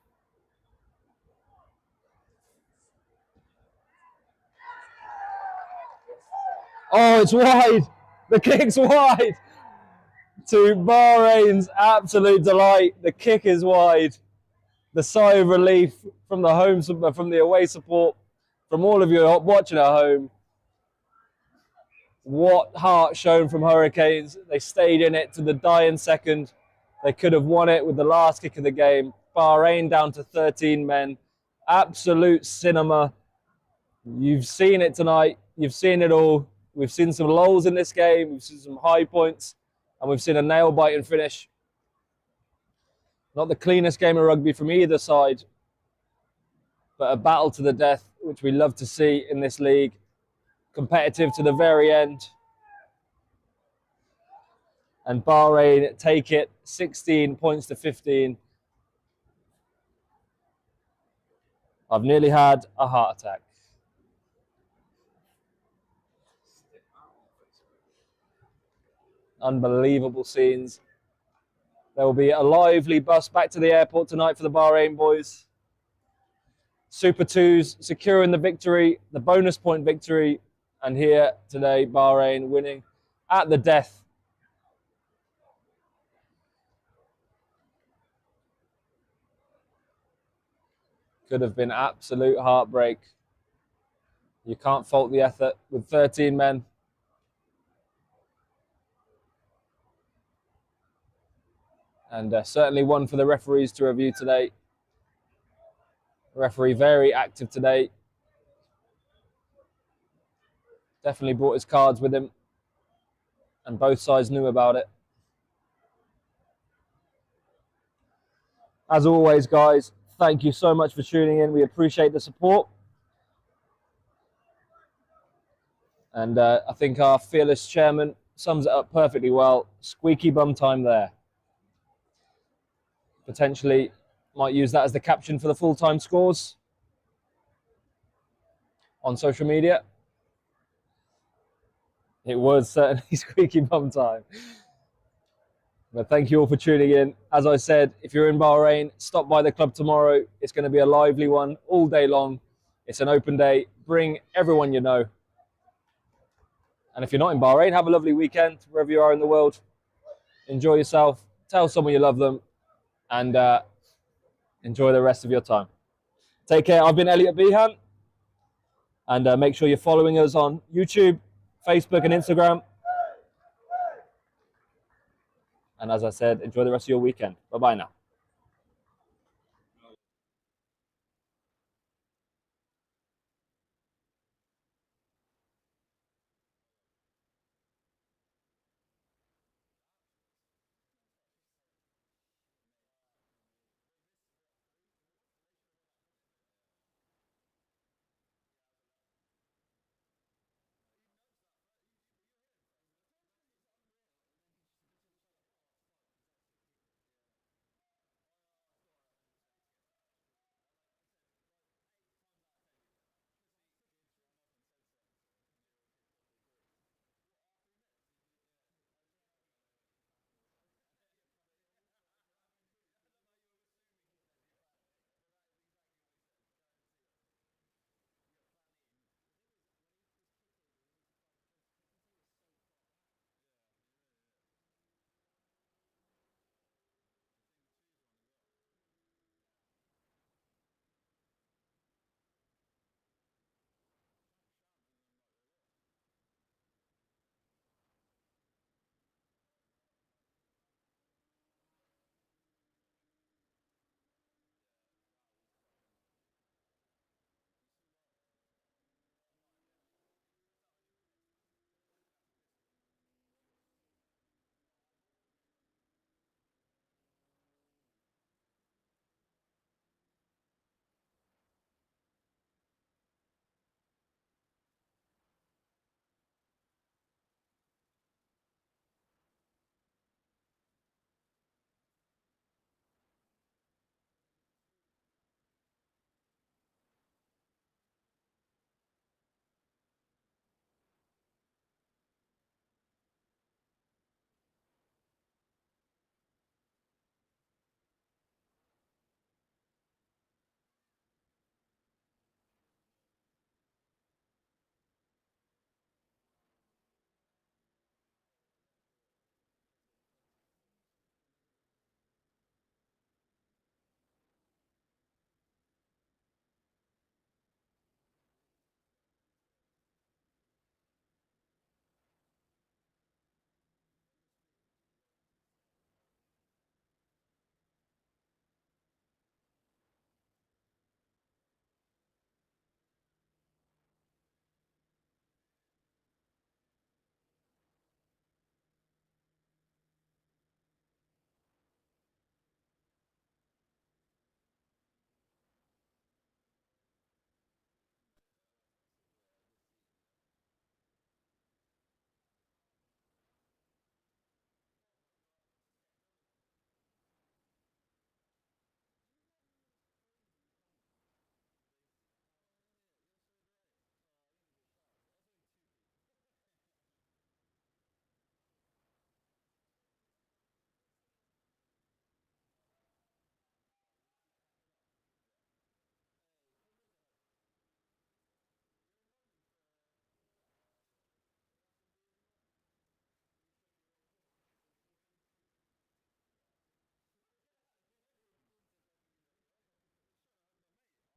Oh, it's wide. The kick's wide. To Bahrain's absolute delight, the kick is wide. The sigh of relief from the away support, from all of you watching at home. What heart shown from Hurricanes. They stayed in it to the dying second. They could have won it with the last kick of the game. Bahrain down to 13 men. Absolute cinema. You've seen it tonight. You've seen it all. We've seen some lulls in this game. We've seen some high points. And we've seen a nail-biting finish. Not the cleanest game of rugby from either side. But a battle to the death, which we love to see in this league. Competitive to the very end. And Bahrain take it 16 points to 15. I've nearly had a heart attack. Unbelievable scenes. There will be a lively bus back to the airport tonight for the Bahrain boys. Super Twos securing the victory, the bonus point victory. And here today, Bahrain winning at the death. Could have been absolute heartbreak. You can't fault the effort with 13 men. And certainly one for the referees to review today. Referee very active today. Definitely brought his cards with him. And both sides knew about it. As always, guys, thank you so much for tuning in. We appreciate the support. And I think our fearless chairman sums it up perfectly well. Squeaky bum time there. Potentially Might use that as the caption for the full-time scores on social media. It was certainly squeaky bum time. But thank you all for tuning in. As I said, if you're in Bahrain, stop by the club tomorrow. It's going to be a lively one all day long. It's an open day. Bring everyone you know. And if you're not in Bahrain, have a lovely weekend wherever you are in the world. Enjoy yourself. Tell someone you love them. And enjoy the rest of your time. Take care. I've been Elliot Behan. And make sure you're following us on YouTube, Facebook and Instagram. And as I said, enjoy the rest of your weekend. Bye-bye now.